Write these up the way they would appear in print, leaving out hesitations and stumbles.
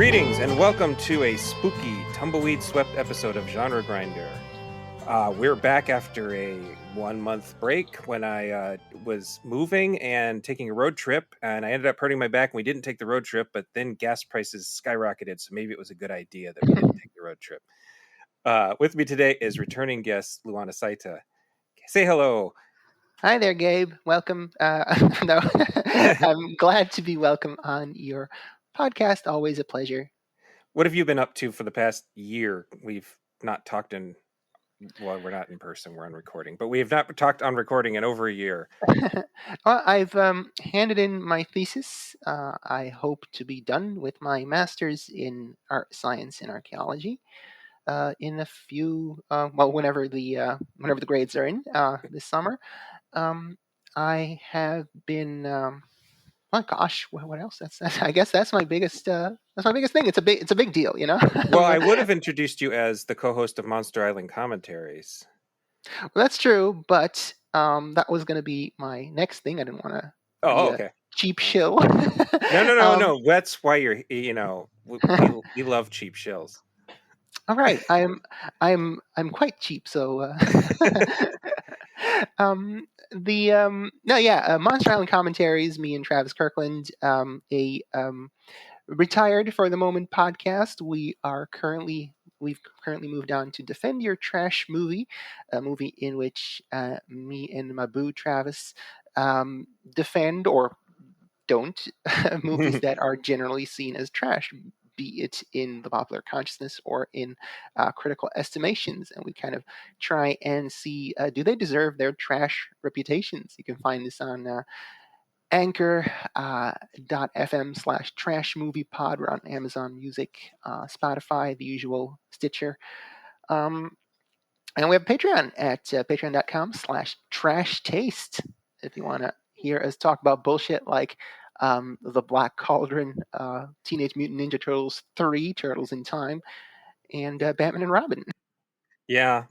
Greetings and welcome to a spooky, tumbleweed-swept episode of Genre Grinder. We're back after a 1-month break when I was moving and taking a road trip, and I ended up hurting my back, and we didn't take the road trip, but then gas prices skyrocketed, so maybe it was a good idea that we didn't take the road trip. With me today is returning guest Luana Saitta. Say hello. Hi there, Gabe. Welcome. No, I'm glad to be welcome on your podcast. Always a pleasure. What have you been up to for the past year? We've not talked well, we're not in person, we're on recording, but we have not talked on recording in over a year. Well, I've handed in my thesis. I hope to be done with my master's in art science and archaeology in a few, whenever the grades are in this summer. I have been. Oh gosh, what else? That's I guess that's my biggest thing. It's a big deal, you know. Well, I would have introduced you as the co-host of Monster Island Commentaries. Well, that's true, but that was going to be my next thing. I didn't want to. Oh, okay. Cheap shill. No. That's why you're. We love cheap shills. All right, I'm quite cheap, so. Monster Island Commentaries, me and Travis Kirkland, a retired for the moment podcast. We've currently moved on to Defend Your Trash Movie, a movie in which me and my boo Travis defend or don't movies that are generally seen as trash, be it in the popular consciousness or in critical estimations. And we kind of try and see, do they deserve their trash reputations? You can find this on anchor.fm/trashmoviepod. We're on Amazon Music, Spotify, the usual, Stitcher. And we have Patreon at patreon.com/trashtaste if you want to hear us talk about bullshit like the Black Cauldron, Teenage Mutant Ninja Turtles 3, Turtles in Time, and Batman and Robin. Yeah.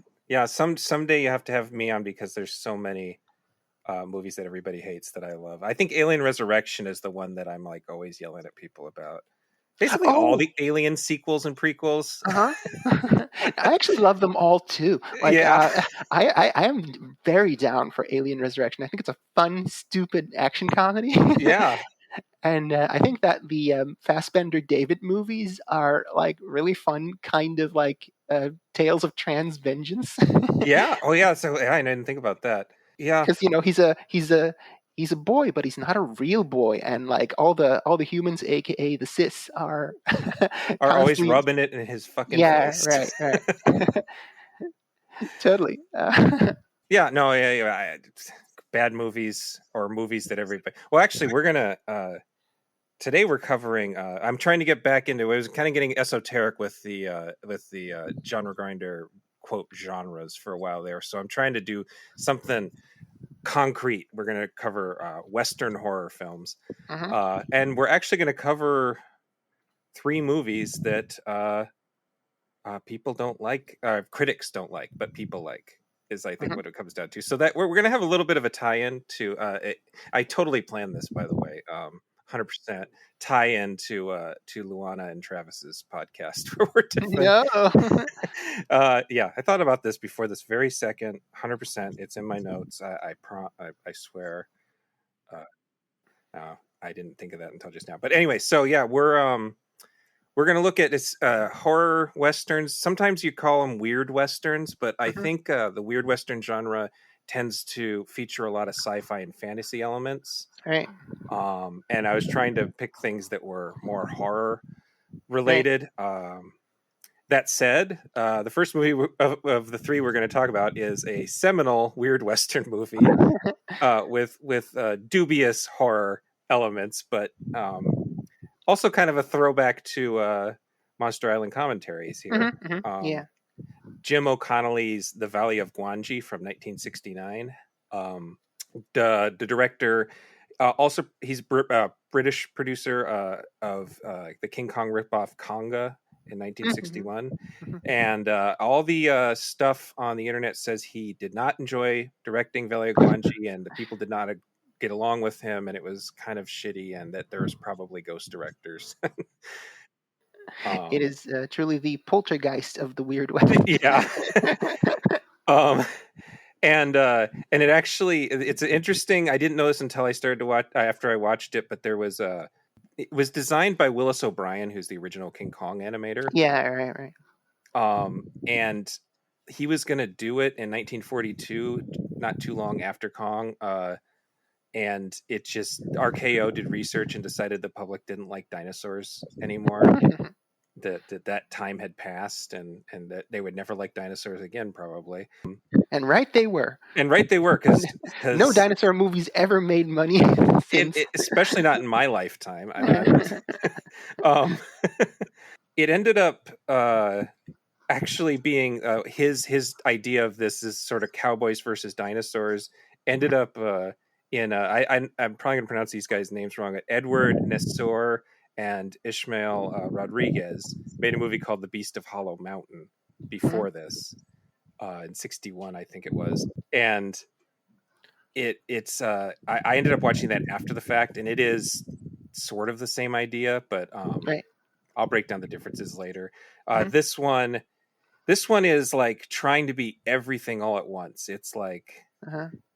Someday you have to have me on because there's so many movies that everybody hates that I love. I think Alien Resurrection is the one that I'm like always yelling at people about. Basically, all the Alien sequels and prequels. I actually love them all too. I am very down for Alien Resurrection. I think it's a fun, stupid action comedy. Yeah. And I think that the Fassbender David movies are like really fun, kind of like tales of trans vengeance. Yeah. Oh yeah. So I didn't think about that. Yeah. Because he's a boy, but he's not a real boy, and like all the humans, aka the cis, are always rubbing it in his fucking face. Right. Totally. Yeah. No. Yeah. Bad movies or movies that everybody. Well, actually, we're gonna. Today we're covering. I'm trying to get back into. I was kind of getting esoteric with the genre grinder quote genres for a while there. So I'm trying to do something concrete. We're going to cover Western horror films, and we're actually going to cover 3 movies that people don't like, critics don't like, but people like. Is I think what it comes down to. So that we're going to have a little bit of a tie-in to. I totally planned this, by the way. 100% tie-in to Luana and Travis's podcast where we're different. Yeah, I thought about this before this very second. 100%, it's in my notes. I swear. I didn't think of that until just now. But anyway, so yeah, we're going to look at this horror westerns. Sometimes you call them weird westerns, but I think the weird western genre tends to feature a lot of sci-fi and fantasy elements. Right. And I was trying to pick things that were more horror related. Right. That said, the first movie of the 3 we're going to talk about is a seminal weird western movie with dubious horror elements, but also kind of a throwback to Monster Island Commentaries here. Yeah. Jim O'Connelly's The Valley of Gwangi from 1969. The director, also he's British producer of the King Kong ripoff Konga in 1961. And all the stuff on the internet says he did not enjoy directing Valley of Gwangi, and the people did not get along with him, and it was kind of shitty, and that there was probably ghost directors. It is truly the poltergeist of the Weird West. Yeah. And it actually, it's interesting. I didn't know this until I started to watch, after I watched it, but there was it was designed by Willis O'Brien, who's the original King Kong animator. Yeah, right. And he was going to do it in 1942, not too long after Kong. And it just, RKO did research and decided the public didn't like dinosaurs anymore. that time had passed, and that they would never like dinosaurs again, probably. And right they were. Because no dinosaur movies ever made money since. Especially not in my lifetime. It ended up actually being his idea of this is sort of cowboys versus dinosaurs. Ended up in I'm probably going to pronounce these guys' names wrong. Edward Nestor and Ishmael Rodriguez made a movie called The Beast of Hollow Mountain before this, in 1961, I think it was. And it's I ended up watching that after the fact, and it is sort of the same idea, but right. I'll break down the differences later. This one is like trying to be everything all at once. It's like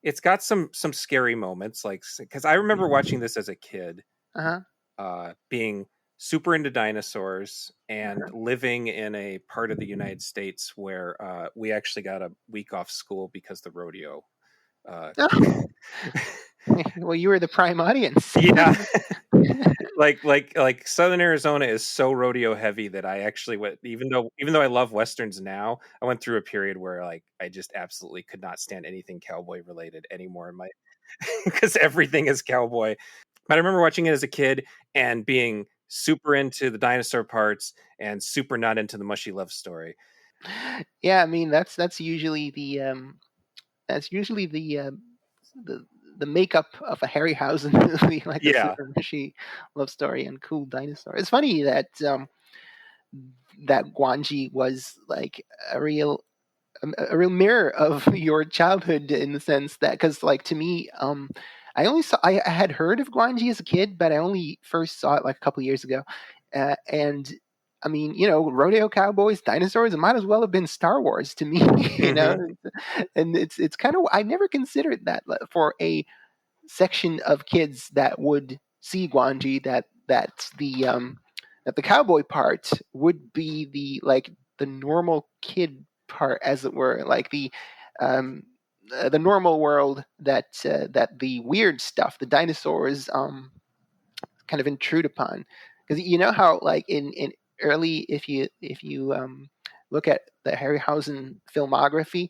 it's got some scary moments, like, because I remember watching this as a kid, being super into dinosaurs and living in a part of the United States where we actually got a week off school because the rodeo. Well, you were the prime audience. Yeah. like Southern Arizona is so rodeo heavy that I actually went, even though I love westerns now, I went through a period where like I just absolutely could not stand anything cowboy related anymore in my because everything is cowboy. But I remember watching it as a kid and being super into the dinosaur parts and super not into the mushy love story. Yeah, I mean that's usually the makeup of a Harryhausen movie, like a super mushy love story and cool dinosaur. It's funny that that Gwangi was like a real mirror of your childhood, in the sense that, because like to me, I had heard of Gwangi as a kid, but I only first saw it like a couple years ago, and I mean, rodeo cowboys, dinosaurs, it might as well have been Star Wars to me, and it's kind of, I never considered that for a section of kids that would see Gwangi, that the cowboy part would be the normal kid part, as it were, like the normal world that the weird stuff, the dinosaurs, kind of intrude upon. Because you know how like in early, if you look at the Harryhausen filmography,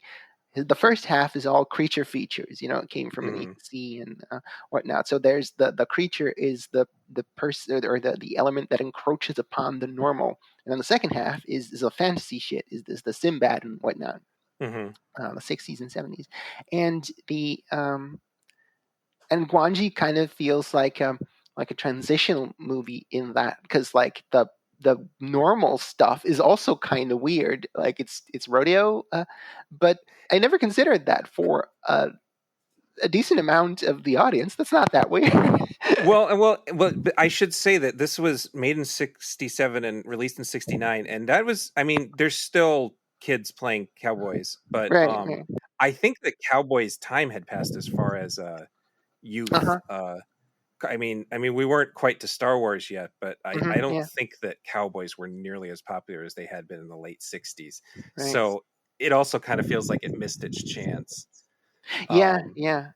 the first half is all creature features. It came from an sea and whatnot. So there's the creature is the person or the element that encroaches upon the normal, and then the second half is a fantasy shit. Is the Sinbad and whatnot, the 60s and 70s, and the and Gwangi kind of feels like a transitional movie in that, because like the normal stuff is also kind of weird, like it's rodeo, but I never considered that for a decent amount of the audience. That's not that weird. well, I should say that this was made in 1967 and released in 1969, and that was, I mean, there's still kids playing cowboys, but right. I think that cowboys' time had passed as far as youth. I mean, we weren't quite to Star Wars yet, but I don't think that cowboys were nearly as popular as they had been in the late 60s. Right. So it also kind of feels like it missed its chance. Yeah.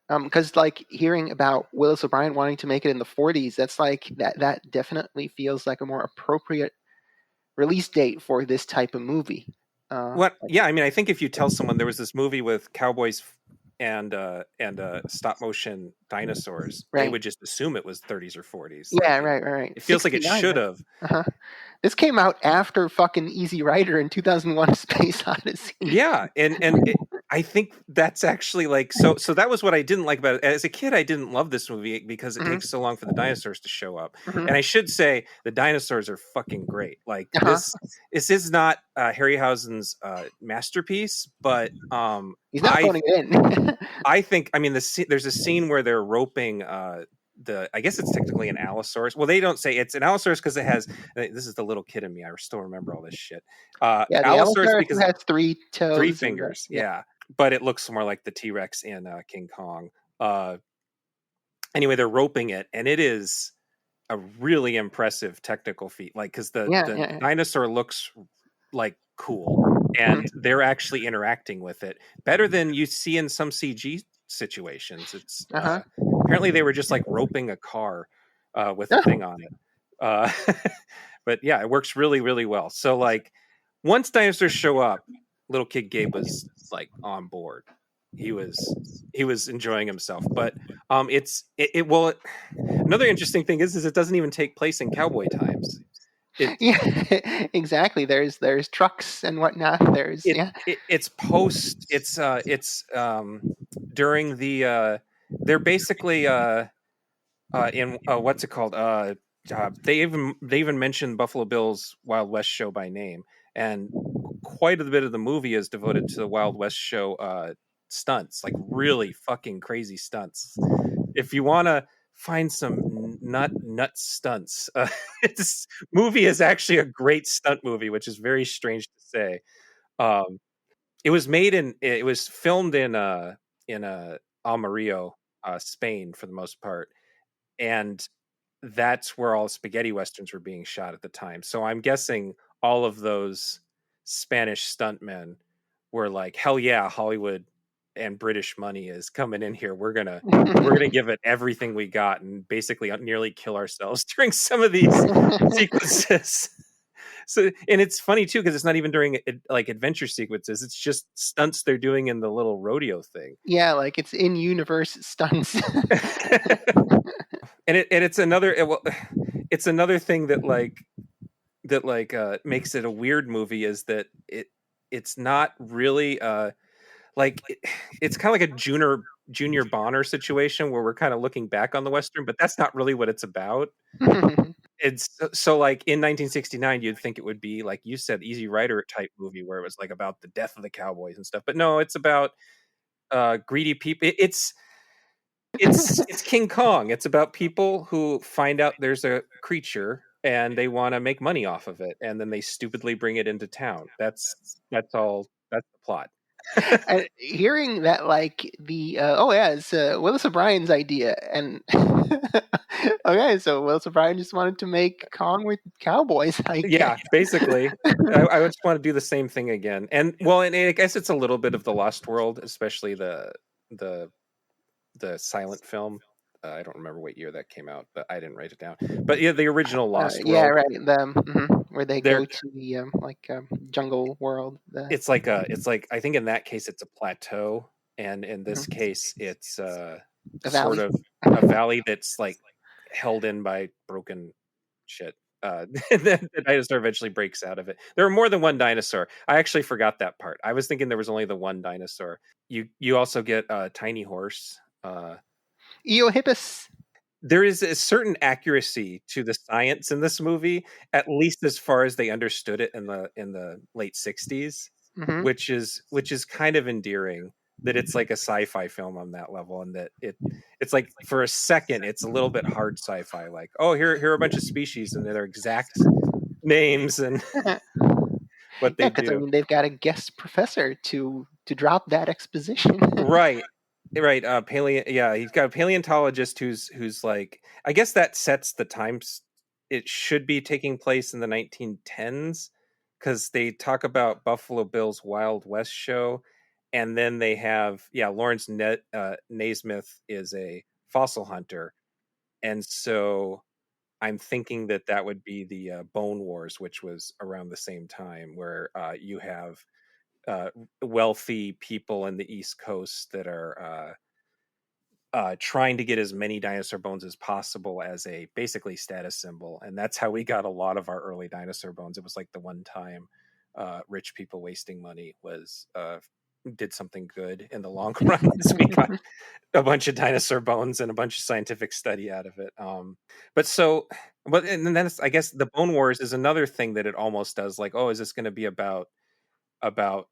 Because like hearing about Willis O'Brien wanting to make it in the 40s, that's like that definitely feels like a more appropriate release date for this type of movie. Yeah, I mean, I think if you tell someone there was this movie with cowboys and stop motion dinosaurs, right, they would just assume it was 30s or 40s. Yeah, right. It feels like it should have. This came out after fucking Easy Rider in 2001: Space Odyssey. Yeah, and I think that's actually like so that was what I didn't like about it. As a kid, I didn't love this movie because it takes so long for the dinosaurs to show up. And I should say the dinosaurs are fucking great. Like this is not Harryhausen's masterpiece, but he's not phoning it in. I think, I mean, there's a scene where they're roping I guess it's technically an Allosaurus. Well, they don't say it's an Allosaurus because it has. This is the little kid in me. I still remember all this shit. Yeah, the Allosaurus Allosaurus because has 3 toes. 3 and fingers. yeah. Yeah, but it looks more like the T-Rex in King Kong. Anyway, they're roping it, and it is a really impressive technical feat. Like, because the dinosaur looks like cool, and they're actually interacting with it better than you see in some CG situations. It's apparently they were just like roping a car with a thing on it. But yeah, it works really, really well. So like, once dinosaurs show up, little kid Gabe was like on board. He was enjoying himself. But another interesting thing is it doesn't even take place in cowboy times. Yeah, exactly. There's trucks and whatnot. It's post. It's during the they're basically in what's it called? They even mentioned Buffalo Bill's Wild West show by name, and quite a bit of the movie is devoted to the Wild West show stunts, like really fucking crazy stunts. If you want to find some nut stunts, this movie is actually a great stunt movie, which is very strange to say. It was filmed in Almeria, Spain for the most part, and that's where all spaghetti westerns were being shot at the time. So I'm guessing all of those Spanish stuntmen were like, hell yeah, Hollywood and British money is coming in here. We're gonna give it everything we got and basically nearly kill ourselves during some of these sequences. So, and it's funny too because it's not even during like adventure sequences. It's just stunts they're doing in the little rodeo thing. Yeah, like it's in universe stunts. And it's another thing that makes it a weird movie is that it's not really it's kind of like a junior Bonner situation where we're kind of looking back on the Western, but that's not really what it's about. It's so like in 1969 you'd think it would be like you said, Easy Rider type movie where it was like about the death of the cowboys and stuff, but no, it's about greedy people. It's King Kong. It's about people who find out there's a creature and they want to make money off of it, and then they stupidly bring it into town. That's all. That's the plot. And hearing that, like it's Willis O'Brien's idea, and okay, so Willis O'Brien just wanted to make Kong with cowboys. Basically, I just want to do the same thing again, and I guess it's a little bit of the Lost World, especially the silent film. I don't remember what year that came out, but I didn't write it down. But yeah, the original Lost World. Yeah, right. Where they go to the jungle world. It's like I think in that case it's a plateau, and in this case it's a sort of a valley that's like held in by broken shit. The dinosaur eventually breaks out of it. There are more than one dinosaur. I actually forgot that part. I was thinking there was only the one dinosaur. You also get a tiny horse. Eohippus. There is a certain accuracy to the science in this movie, at least as far as they understood it in the late 60s, which is kind of endearing that it's like a sci-fi film on that level, and that it's like for a second it's a little bit hard sci-fi, like, oh, here are a bunch of species and their exact names and what they do. I mean, they've got a guest professor to drop that exposition. Right. He's got a paleontologist who's like, I guess that sets the times. It should be taking place in the 1910s because they talk about Buffalo Bill's Wild West show, and then they have Lawrence Naismith is a fossil hunter, and so I'm thinking that would be the Bone Wars, which was around the same time, where you have wealthy people in the East Coast that are trying to get as many dinosaur bones as possible as a basically status symbol. And that's how we got a lot of our early dinosaur bones. It was like the one time rich people wasting money did something good in the long run. We got a bunch of dinosaur bones and a bunch of scientific study out of it. And then I guess the Bone Wars is another thing that it almost does, like, oh, is this going to be about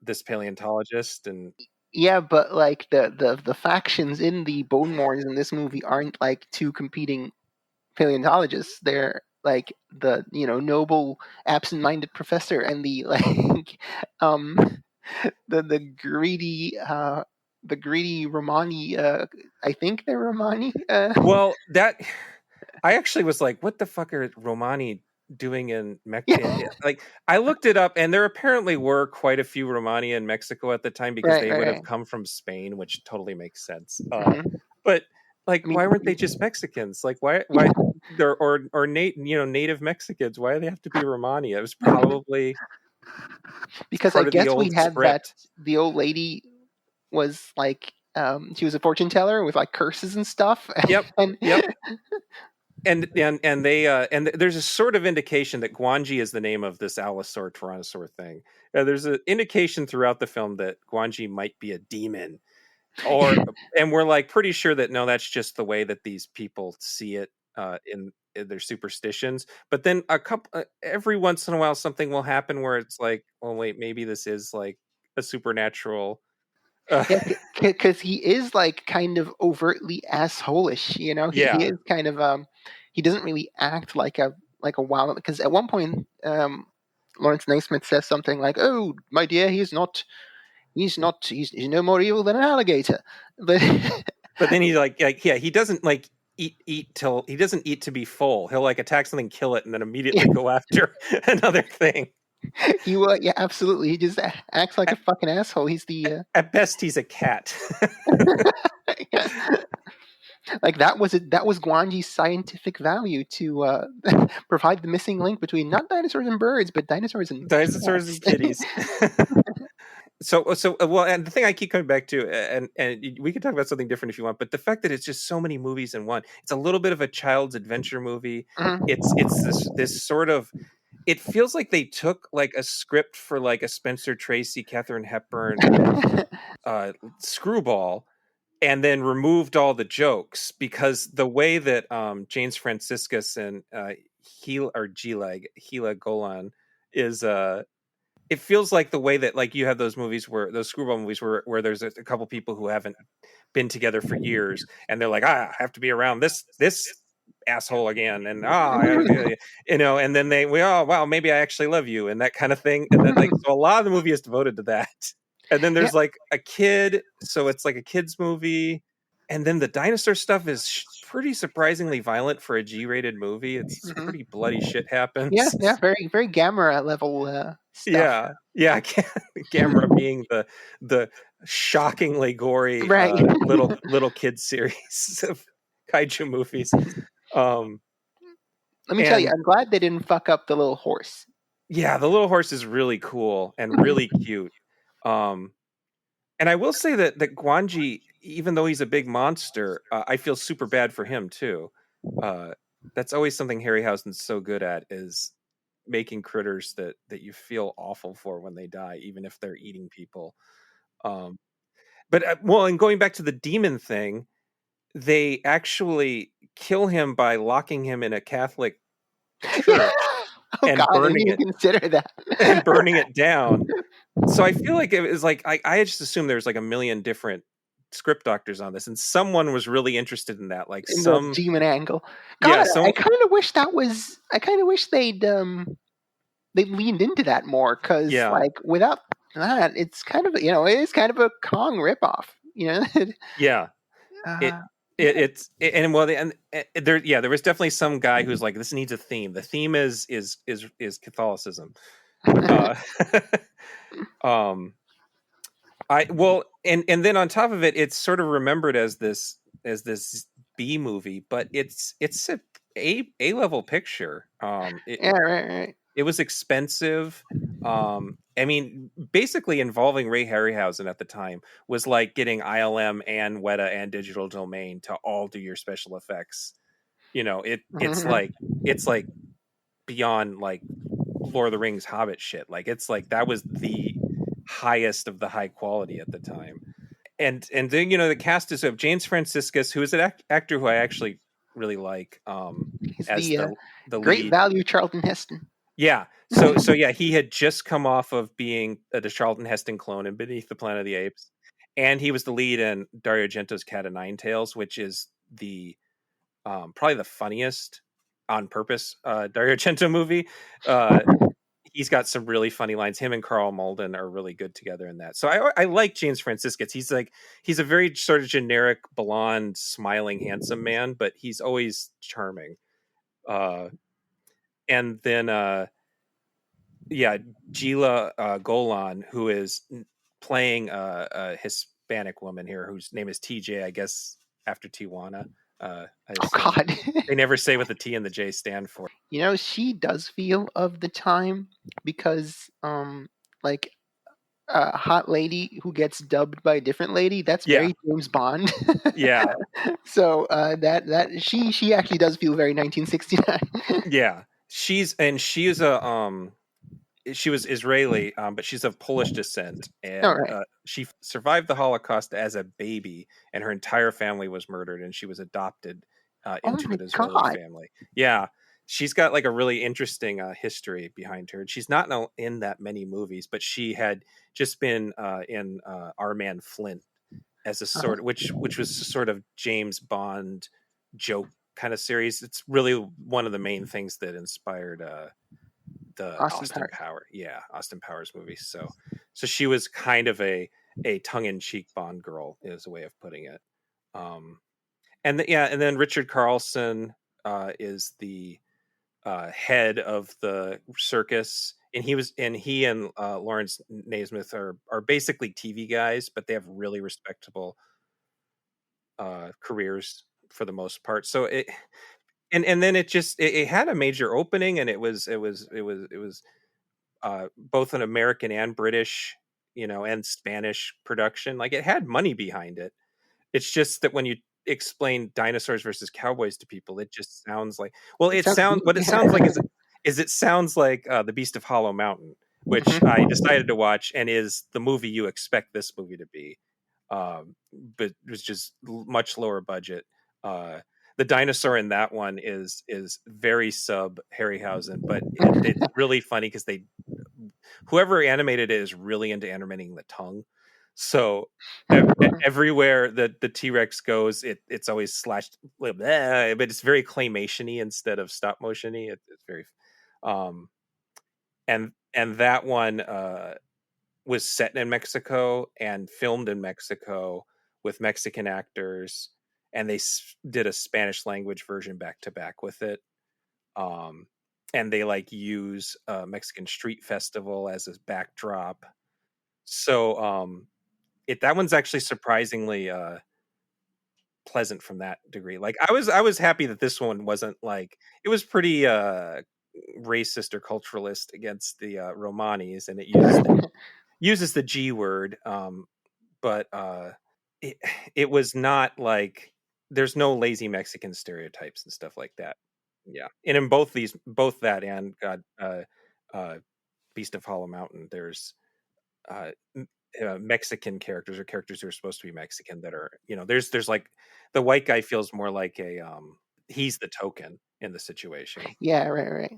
this paleontologist? And Yeah, but like the factions in the Bone Wars in this movie aren't like two competing paleontologists. They're like the noble absent-minded professor and the like um the greedy Romani. I think they're Romani. Well, that I actually was like, what the fuck are Romani doing in Mexico? Yeah, Like, I looked it up, and there apparently were quite a few Romani in Mexico at the time because right, they right, would have right. come from Spain, which totally makes sense. Mhm. But like, I mean, why weren't they just Mexicans? Like, why they're or native Mexicans? Why do they have to be Romani? It was probably it's because I part of the guess we old had that script. the old lady was like she was a fortune teller with like curses and stuff, Yep, and yep. And they there's a sort of indication that Gwangi is the name of this allosaur tyrannosaur thing. There's an indication throughout the film that Gwangi might be a demon, or and we're like pretty sure that no, that's just the way that these people see it in their superstitions. But then every once in a while, something will happen where it's like, oh wait, maybe this is like a supernatural. Uh, yeah, because he is like kind of overtly assholish. He yeah, is kind of he doesn't really act like a wild, because at one point Lawrence Naismith says something like, "Oh, my dear, he's no more evil than an alligator." But but then he's like yeah, he doesn't like eat till he doesn't eat to be full. He'll like attack something, kill it, and then immediately go after another thing. he will, yeah, absolutely. He just acts like a At, fucking asshole. He's the at best, he's a cat. like that was Guanji's scientific value to provide the missing link between not dinosaurs and birds, but dinosaurs and Dinosaurs cats. and kitties. So well, and the thing I keep coming back to, and we can talk about something different if you want, but the fact that it's just so many movies in one. It's a little bit of a child's adventure movie. It's this sort of, it feels like they took like a script for like a Spencer Tracy, Katharine Hepburn screwball, and then removed all the jokes, because the way that James Franciscus and Gila Golan is it feels like the way that like you have those movies where those screwball movies where there's a couple people who haven't been together for years and they're like, I have to be around this asshole again, and and then oh wow, maybe I actually love you, and that kind of thing, and then like so a lot of the movie is devoted to that. And then Yeah. there's like a kid, so it's like a kid's movie, and then the dinosaur stuff is pretty surprisingly violent for a G-rated movie. It's Mhm. pretty bloody shit Yeah, happens. yeah, very very Gamera level stuff. Yeah, Gamera being the shockingly gory Right. little kid series of kaiju movies. Um, Let me tell you, and I'm glad they didn't fuck up the little horse. yeah, the little horse is really cool and really cute. Um, and I will say that Gwangi, even though he's a big monster, I feel super bad for him too. Uh, that's always something Harryhausen's so good at, is making critters that you feel awful for when they die, even if they're eating people. Um, but well, and going back to the demon thing, they actually kill him by locking him in a Catholic Yeah. church Oh and God, I didn't burning even it consider that. and burning it down. So I feel like it was like I just assumed there's like a million different script doctors on this, and someone was really interested in that. Like In the some demon angle. yeah, God, I some kind of wish that was. I kind of wish they leaned into that more, because yeah like without that, it's kind of it is kind of a Kong ripoff. yeah it. uh, And well, there was definitely some guy who's like, this needs a theme. The theme is Catholicism. Uh, um, I well, and then on top of it, it's sort of remembered as this B movie, but it's a level picture. yeah, right, right. It was expensive. I mean, basically involving Ray Harryhausen at the time was like getting ILM and Weta and Digital Domain to all do your special effects. Mhm. It's like beyond like Lord of the Rings Hobbit shit. Like it's like that was the highest of the high quality at the time. And then the cast is of James Franciscus, who is an actor who I actually really like, He's as the the great lead. value Charlton Heston. Yeah. So yeah, he had just come off of being the Charlton Heston clone in Beneath the Planet of the Apes, and he was the lead in Dario Argento's Cat of Nine Tails, which is the probably the funniest on purpose Dario Argento movie. He's got some really funny lines. Him and Carl Malden are really good together in that. So I like James Franciscus. He's a very sort of generic, blonde, smiling, handsome man, but he's always charming. And then Gila Golan, who is playing a Hispanic woman here, whose name is TJ, I guess after Tijuana. I Oh God. They never say what the T and the J stand for. She does feel of the time because like a hot lady who gets dubbed by a different lady, that's Yeah. very James Bond. Yeah. So that she actually does feel very 1969. Yeah. She was Israeli, but she's of Polish descent, and Right. she survived the Holocaust as a baby, and her entire family was murdered, and she was adopted into my an Israeli God. family. Yeah, she's got like a really interesting history behind her. She's not in that many movies, but she had just been in Our Man Flint as a sort, which was a sort of James Bond joke kind of series. It's really one of the main things that inspired the Austin Powers movies. So she was kind of a tongue-in-cheek Bond girl, is a way of putting it. And then Richard Carlson is the head of the circus, and he and Lawrence Naismith are basically TV guys, but they have really respectable careers for the most part. So it and then it had a major opening, and it was both an American and British, and Spanish production. Like, it had money behind it. It's just that when you explain dinosaurs versus cowboys to people, it just sounds like, well, it sounds like it sounds like The Beast of Hollow Mountain, which I decided to watch, and is the movie you expect this movie to be, but it was just much lower budget. The dinosaur in that one is very sub Harryhausen, but it's really funny because whoever animated it is really into animating the tongue. So everywhere that the T-Rex goes, it's always slashed, but it's very claymation-y instead of stop motion-y. It's very, and that one was set in Mexico and filmed in Mexico with Mexican actors, and they did a Spanish language version back to back with it. And they use a Mexican street festival as a backdrop. So that one's actually surprisingly pleasant from that degree. Like, I was happy that this one wasn't it was pretty racist or culturalist against the Romanis, and it uses the G word, but it was not there's no lazy Mexican stereotypes and stuff like that. Yeah, and in both that and Beast of Hollow Mountain, there's Mexican characters, or characters who are supposed to be Mexican, that are, there's the white guy feels more like he's the token in the situation. Yeah, right.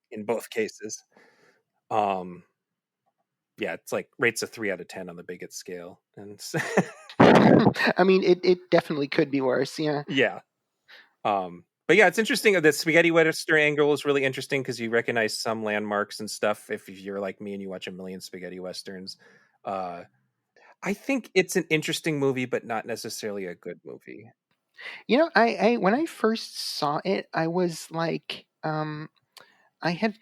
In both cases. Yeah, it's rates a 3 out of 10 on the bigot scale, and I mean, it definitely could be worse. Yeah. Yeah. But yeah, it's interesting. The spaghetti western angle is really interesting because you recognize some landmarks and stuff if you're like me and you watch a million spaghetti westerns. I think it's an interesting movie, but not necessarily a good movie. I when I first saw it, I was like, I had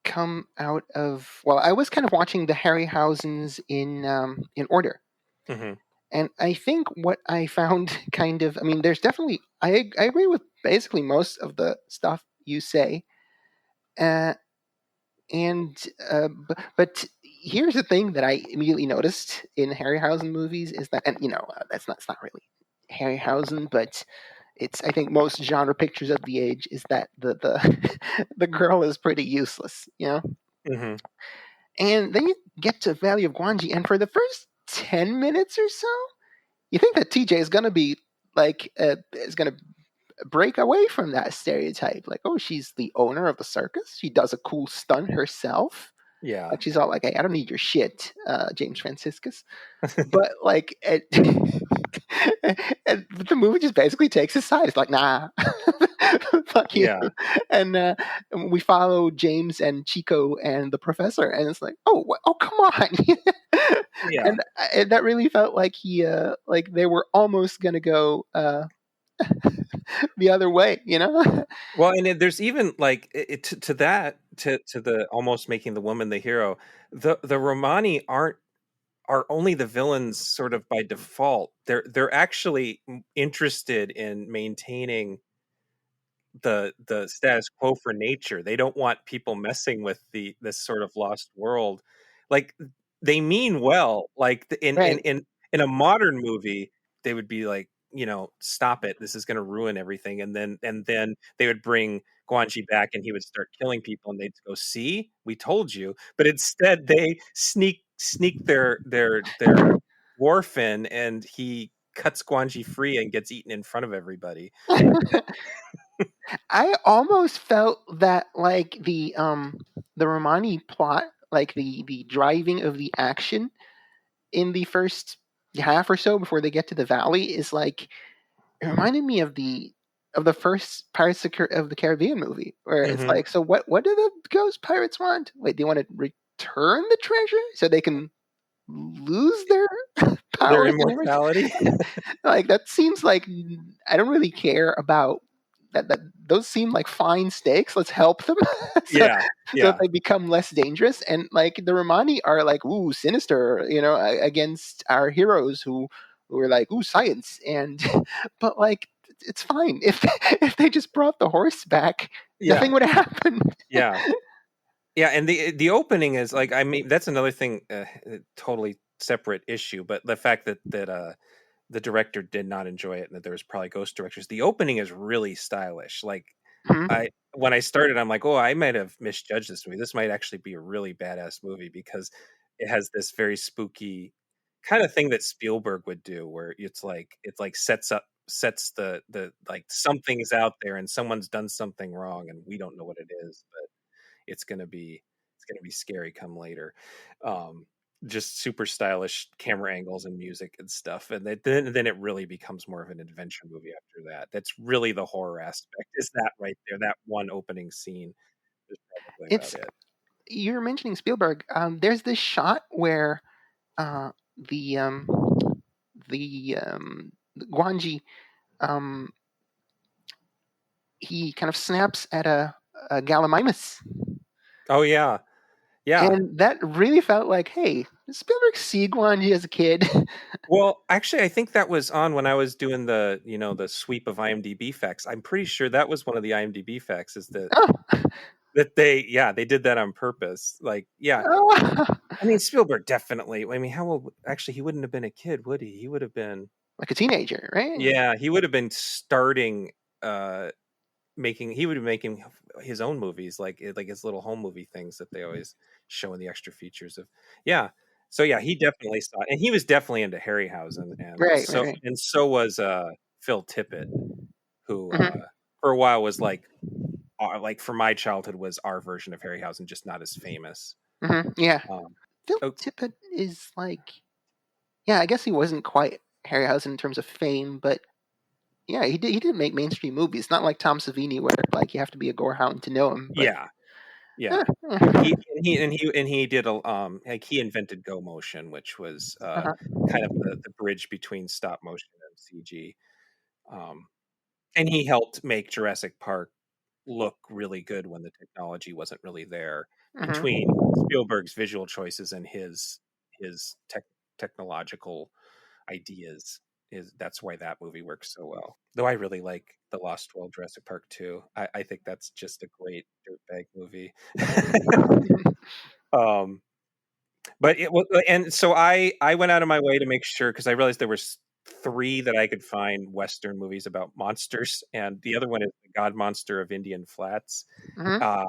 come out of, I was kind of watching the Harryhausens in order. Mm-hmm. And I think what I found kind of, I mean, there's definitely, I agree with basically most of the stuff you say. But here's the thing that I immediately noticed in Harryhausen movies is that, and it's not really Harryhausen, but it's, I think, most genre pictures of the age, is that the the girl is pretty useless, Mm-hmm. And then you get to Valley of Gwangi, and for the first 10 minutes or so, you think that TJ is gonna be is gonna break away from that stereotype. Like, oh, she's the owner of the circus. She does a cool stunt herself. Yeah. Like she's all like, "Hey, I don't need your shit, James Franciscus." But like, but the movie just basically takes his side. It's like, nah, fuck you. Yeah. And we follow James and Chico and the professor, and it's like, oh, oh, come on. Yeah. And that really felt like like they were almost gonna go the other way, you know? Well, and there's even like to that to the almost making the woman the hero. The Romani are only the villains sort of by default. They're actually interested in maintaining the status quo for nature. They don't want people messing with this sort of lost world. Like they mean well. Like Right. in a modern movie, they would be like, stop it. This is going to ruin everything. And then they would bring Guanji back, and he would start killing people, and they'd go, "See, we told you." But instead, they sneak their dwarf in, and he cuts Guanji free and gets eaten in front of everybody. I almost felt that like the Romani plot, like the driving of the action in the first half or so before they get to the valley is like, it reminded me of the first Pirates of the Caribbean movie, where it's Hmm. like, so what do the ghost pirates want? Wait, they want to return the treasure so they can lose their Their powers and everything? immortality. Like that seems like, I don't really care about that. Those seem like fine stakes. Let's help them so Yeah, that yeah, they become less dangerous. And like the Romani are like, ooh, sinister, against our heroes who are like, ooh, science. And but like, it's fine if if they just brought the horse back, yeah, nothing would happen. yeah, yeah. And the opening is like, I mean, that's another thing, totally separate issue. But the fact that the director did not enjoy it, and that there was probably ghost directors. The opening is really stylish. Like Mhm. I when I started, I'm like, oh, I might have misjudged this movie. This might actually be a really badass movie because it has this very spooky kind of thing that Spielberg would do, where it's like sets the like something's out there and someone's done something wrong and we don't know what it is, but it's gonna be scary come later. Um, just super stylish camera angles and music and stuff, and then it really becomes more of an adventure movie after that. That's really the horror aspect. Is that right there? That one opening scene is probably about It's it. You're mentioning Spielberg. There's this shot where uh, the the Guanji, um, he kind of snaps at a Gallimimus, Oh yeah, yeah. and that really felt like, hey, did Spielberg see Guanji as a kid? Well, actually, I think that was on when I was doing the sweep of IMDb facts. I'm pretty sure that was one of the IMDb facts, is that Oh, they did that on purpose. Like, yeah, oh. I mean, Spielberg definitely. I mean, how old? Actually, he wouldn't have been a kid, would he? He would have been. Like a teenager, right? Yeah, he would have been starting uh making. He would be making his own movies, like his little home movie things that they always show in the extra features of. Yeah. So yeah, he definitely saw it. And he was definitely into Harryhausen, and Right, right, so right. and so was Phil Tippett, who Hmm. for a while was like for my childhood was our version of Harryhausen, just not as famous. Hmm. Yeah, Um, Phil oh, Tippett is like, yeah, I guess he wasn't quite Harryhausen in terms of fame, but yeah, he did make mainstream movies. Not like Tom Savini, where like you have to be a gorehound to know him. But yeah, yeah. eh, He eh. and he did a like he invented Go Motion, which was Uh-huh. kind of the bridge between stop motion and CG. Um, and he helped make Jurassic Park look really good when the technology wasn't really there. Between Hmm. Spielberg's visual choices and his technological ideas, is that's why that movie works so well. Though I really like The Lost World Jurassic Park 2. I think that's just a great dirtbag movie. um but it was, and so I went out of my way to make sure, because I realized there was three that I could find Western movies about monsters, and the other one is The God Monster of Indian Flats. Hmm. Uh,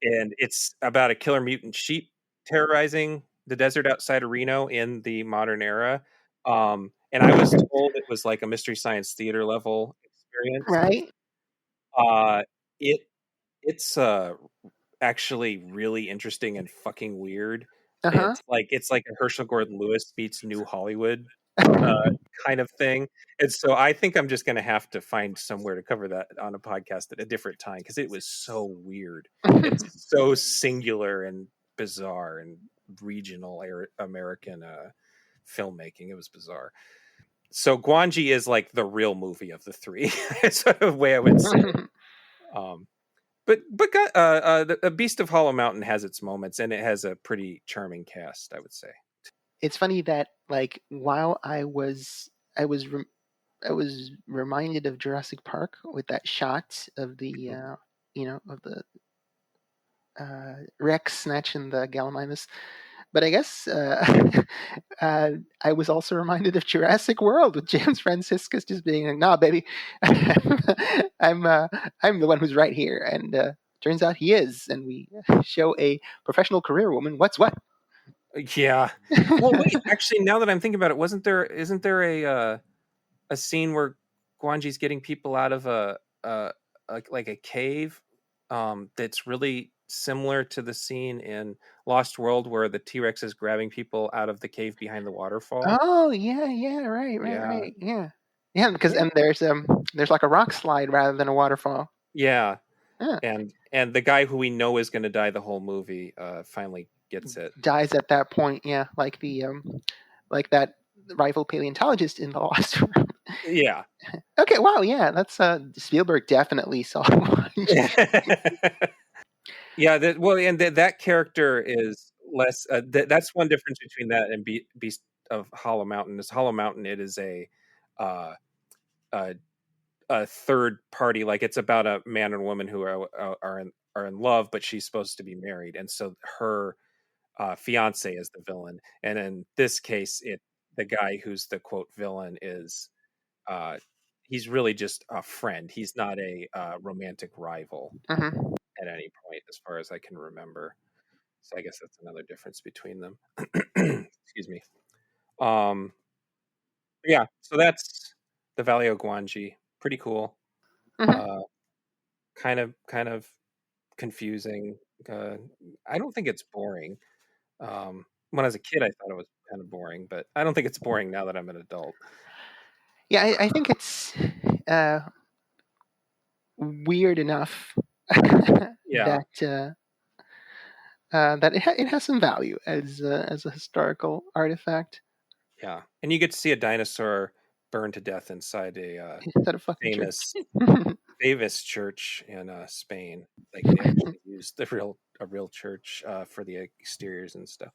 and it's about a killer mutant sheep terrorizing the desert outside of Reno in the modern era. And I was told it was like a Mystery Science Theater level experience. Right. Uh, it it's actually really interesting and fucking weird. Uh-huh. It's like a Herschel Gordon Lewis meets New Hollywood kind of thing. And so I think I'm just going to have to find somewhere to cover that on a podcast at a different time, because it was so weird. It's so singular and bizarre and regional American filmmaking. It was bizarre. So Gwangi is like the real movie of the three. That's the way I would say it. But the Beast of Hollow Mountain has its moments, and it has a pretty charming cast, I would say. It's funny that like while I was reminded of Jurassic Park with that shot of the of the Rex snatching the Gallimimus. But I guess I was also reminded of Jurassic World with James Franciscus just being like, "Nah, baby, I'm the one who's right here," and turns out he is. And we show a professional career woman. What's what? Yeah. Well, wait. Actually, now that I'm thinking about it, isn't there a scene where Gwangi's getting people out of like a cave that's really similar to the scene in Lost World where the T-Rex is grabbing people out of the cave behind the waterfall? Oh yeah, right, yeah. Because and there's like a rock slide rather than a waterfall. Yeah. Yeah. And the guy who we know is going to die the whole movie finally gets it. Dies at that point. Yeah, like like that rival paleontologist in the Lost World. Yeah. Okay. Wow. Yeah. That's Spielberg definitely saw. Yeah. That character is less. That's one difference between that and Beast of Hollow Mountain. This Hollow Mountain, it is a third party. Like it's about a man and woman who are in love, but she's supposed to be married, and so her fiance is the villain. And in this case, the guy who's the quote villain is he's really just a friend. He's not a romantic rival at any point, as far as I can remember. So I guess that's another difference between them. Excuse me. Yeah, so that's the Valley of Gwangi. Pretty cool. Kind of confusing. I don't think it's boring. When I was a kid, I thought it was kind of boring, but I don't think it's boring now that I'm an adult. Yeah, I think it's weird enough Yeah. that it has some value as a historical artifact. Yeah, and you get to see a dinosaur burned to death inside a famous church in Spain. Like they actually used a real church for the exteriors and stuff.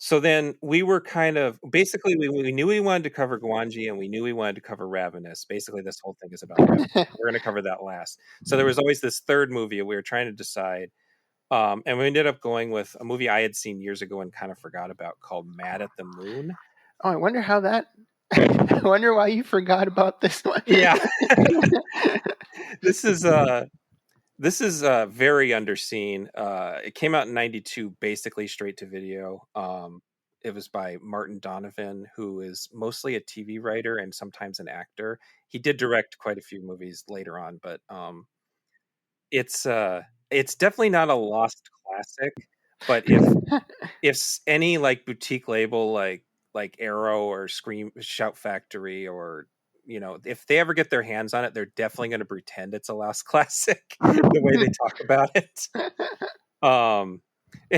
So then we were kind of basically we knew we wanted to cover Gwangi and we knew we wanted to cover Ravenous. Basically, this whole thing is about Ravenous. We're going to cover that last. So there was always this third movie we were trying to decide. And we ended up going with a movie I had seen years ago and kind of forgot about called Mad at the Moon. Oh, I wonder how that. I wonder why you forgot about this one. Yeah. This is very underseen. It came out in '92, basically straight to video. It was by Martin Donovan, who is mostly a TV writer and sometimes an actor. He did direct quite a few movies later on, but it's definitely not a lost classic. But if any like boutique label like Arrow or Shout Factory or if they ever get their hands on it, they're definitely going to pretend it's a lost classic the way they talk about it. And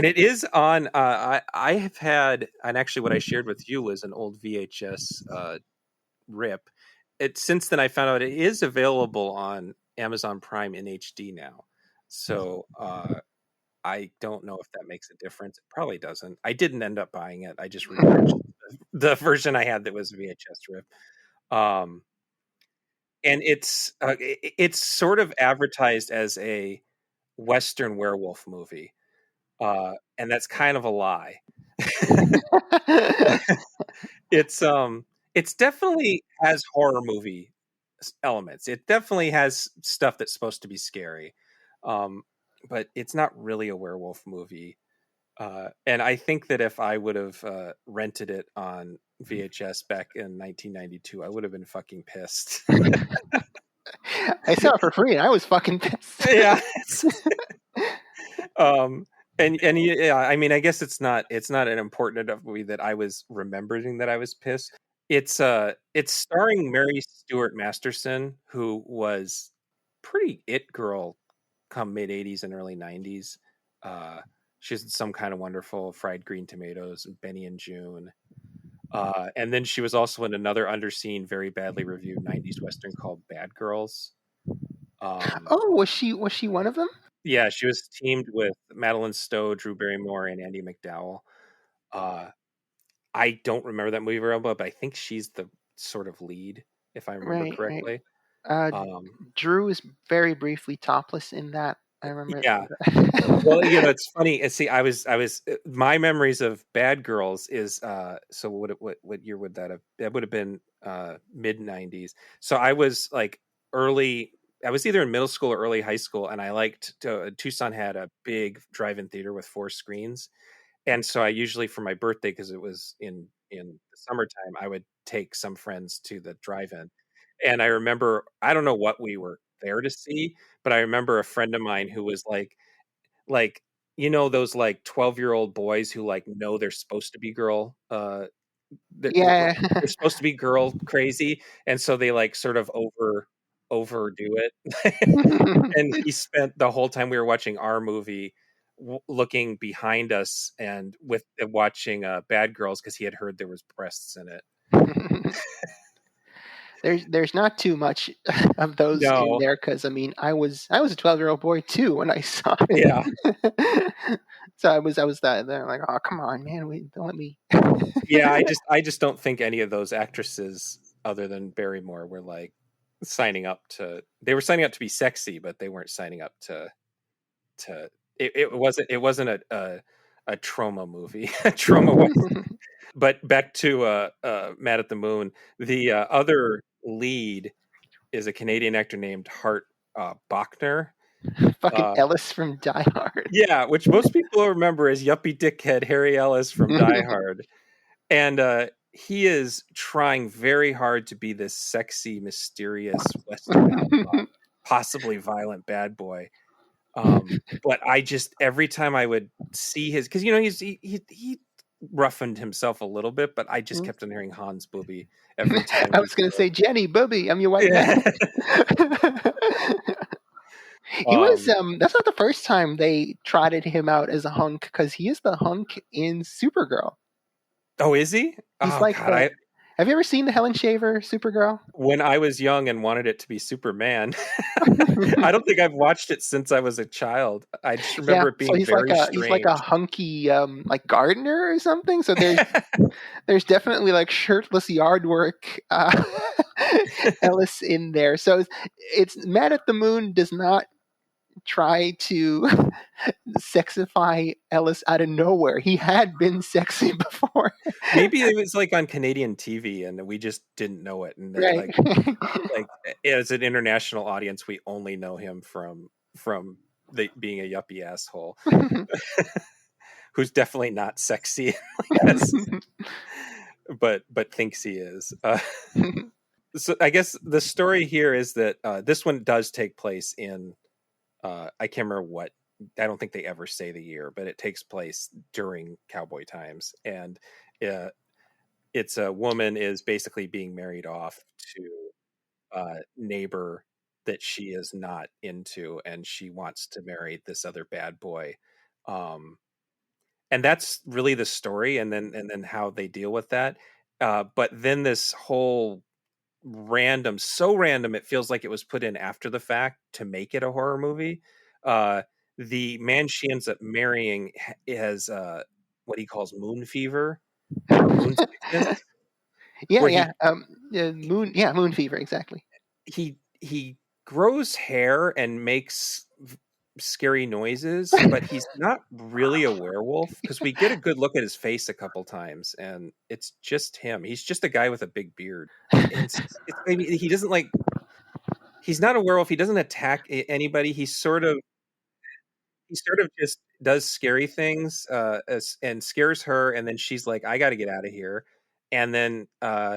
it is on. I have had, and actually, what I shared with you was an old VHS rip. Since then, I found out it is available on Amazon Prime in HD now. So I don't know if that makes a difference. It probably doesn't. I didn't end up buying it. I just repurchased the version I had that was VHS rip. And it's sort of advertised as a Western werewolf movie, and that's kind of a lie. It's definitely has horror movie elements. It definitely has stuff that's supposed to be scary, but it's not really a werewolf movie. And I think that if I would have rented it on VHS back in 1992, I would have been fucking pissed. I saw it for free, and I was fucking pissed. Yeah. And yeah, I mean, I guess it's not an important enough movie that I was remembering that I was pissed. It's starring Mary Stuart Masterson, who was pretty it girl come mid 80s and early 90s. She's in Some Kind of Wonderful, Fried Green Tomatoes, and Benny and June. And then she was also in another underseen, very badly reviewed 90s Western called Bad Girls. Oh, was she one of them? Yeah, she was teamed with Madeline Stowe, Drew Barrymore, and Andie MacDowell. I don't remember that movie very well, but I think she's the sort of lead, if I remember Right. correctly. Drew is very briefly topless in that. I remember. Yeah. Well, it's funny. See, I was my memories of Bad Girls is so what year would that have? That would have been mid 90s. So I was like early. I was either in middle school or early high school, and I liked Tucson had a big drive-in theater with 4 screens, and so I usually for my birthday, because it was in the summertime, I would take some friends to the drive-in. And I remember, I don't know what we were there to see, but I remember a friend of mine who was like those like 12-year-old boys who like know they're supposed to be girl Yeah. they're supposed to be girl crazy, and so they like sort of overdo it. And he spent the whole time we were watching our movie looking behind us and watching Bad Girls, because he had heard there was breasts in it. There's not too much of those in there, because I mean I was a 12-year-old boy too when I saw it. Yeah. So I was there like, oh come on, man, don't let me. Yeah, I just don't think any of those actresses, other than Barrymore, were like signing up to. They were signing up to be sexy, but they weren't signing up to. It wasn't a trauma movie. Trauma was. But back to Mad at the Moon. The other lead is a Canadian actor named Hart Bachner. Fucking Ellis from Die Hard. Yeah, which most people remember as yuppie dickhead Harry Ellis from Die Hard. And he is trying very hard to be this sexy, mysterious Western outlaw, possibly violent bad boy. But I just, every time I would see his, because he roughened himself a little bit, but I just kept on hearing Hans Booby every time. I was going to say, Jenny Booby, I'm your white man. He was. That's not the first time they trotted him out as a hunk, because he is the hunk in Supergirl. Oh, is he? He's like. God, have you ever seen the Helen Shaver Supergirl? When I was young and wanted it to be Superman. I don't think I've watched it since I was a child. I just remember it being very strange. He's like a hunky like gardener or something. So there's definitely like shirtless yard work Ellis in there. So it's Mad at the Moon does not try to sexify Ellis out of nowhere. He had been sexy before. Maybe it was like on Canadian TV and we just didn't know it. And right. like as an international audience, we only know him from being a yuppie asshole who's definitely not sexy, but thinks he is. So I guess the story here is that this one does take place in I can't remember what. I don't think they ever say the year, but it takes place during cowboy times, and it's a woman is basically being married off to a neighbor that she is not into, and she wants to marry this other bad boy, and that's really the story, and then how they deal with that. But then this whole so random it feels like it was put in after the fact to make it a horror movie. The man she ends up marrying has what he calls moon fever, like moon sickness. Moon fever, exactly. He grows hair and makes scary noises, but he's not really a werewolf, because we get a good look at his face a couple times and it's just him. He's just a guy with a big beard. He doesn't like, he's not a werewolf. He doesn't attack anybody. He sort of just does scary things and scares her, and then she's like, I got to get out of here. And then I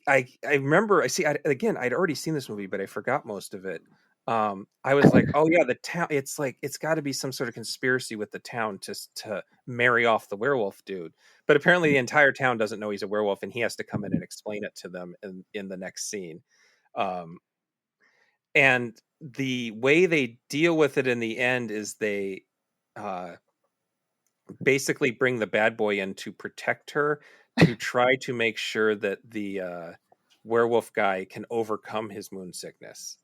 I remember again, I'd already seen this movie, but I forgot most of it. I was like, oh yeah, the town. It's like it's got to be some sort of conspiracy with the town to marry off the werewolf dude. But apparently, the entire town doesn't know he's a werewolf, and he has to come in and explain it to them in the next scene. Um, and the way they deal with it in the end is they uh, basically bring the bad boy in to protect her, to try to make sure that the werewolf guy can overcome his moon sickness,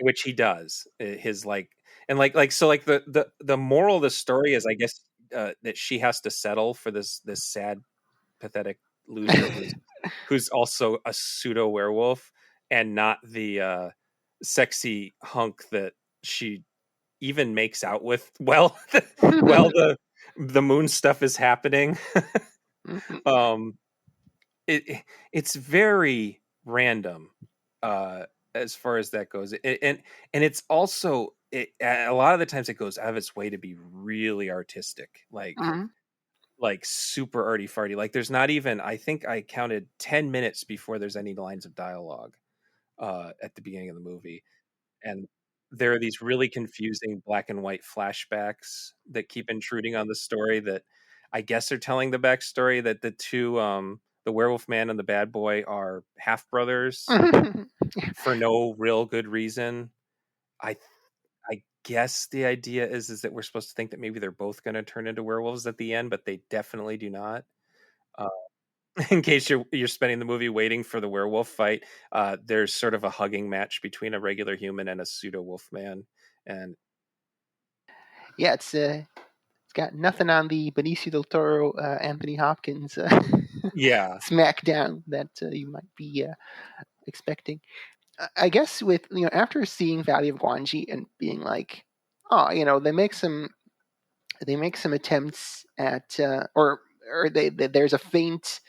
which he does. His like and like so like the moral of the story is, I guess, that she has to settle for this sad, pathetic loser who's also a pseudo werewolf and not the sexy hunk that she even makes out with well the moon stuff is happening. um it's very random as far as that goes, and it's also a lot of the times it goes out of its way to be really artistic, like super arty farty. Like there's not even, I think I counted 10 minutes before there's any lines of dialogue at the beginning of the movie, and there are these really confusing black and white flashbacks that keep intruding on the story that I guess are telling the backstory that the two the werewolf man and the bad boy are half brothers for no real good reason. I I guess the idea is that we're supposed to think that maybe they're both going to turn into werewolves at the end, but they definitely do not. Uh, in case you're spending the movie waiting for the werewolf fight, there's sort of a hugging match between a regular human and a pseudo wolf man, and Yeah, it's got nothing on the Benicio del Toro, Anthony Hopkins yeah, smackdown that you might be expecting. I guess with after seeing Valley of Gwangi and being like, oh, they make some attempts at or there's a feint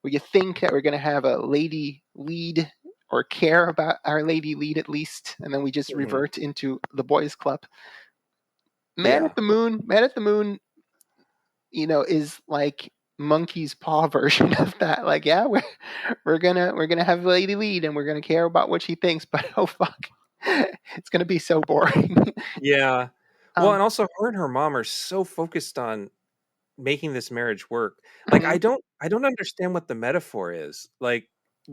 where you think that we're going to have a lady lead or care about our lady lead at least, and then we just revert into the boys club. Man at the Moon, is like Monkey's Paw version of that. Like, yeah, we're gonna have a lady lead and we're gonna care about what she thinks, but oh fuck, it's gonna be so boring. yeah. Well, and also her and her mom are so focused on making this marriage work. Like I don't understand what the metaphor is. Like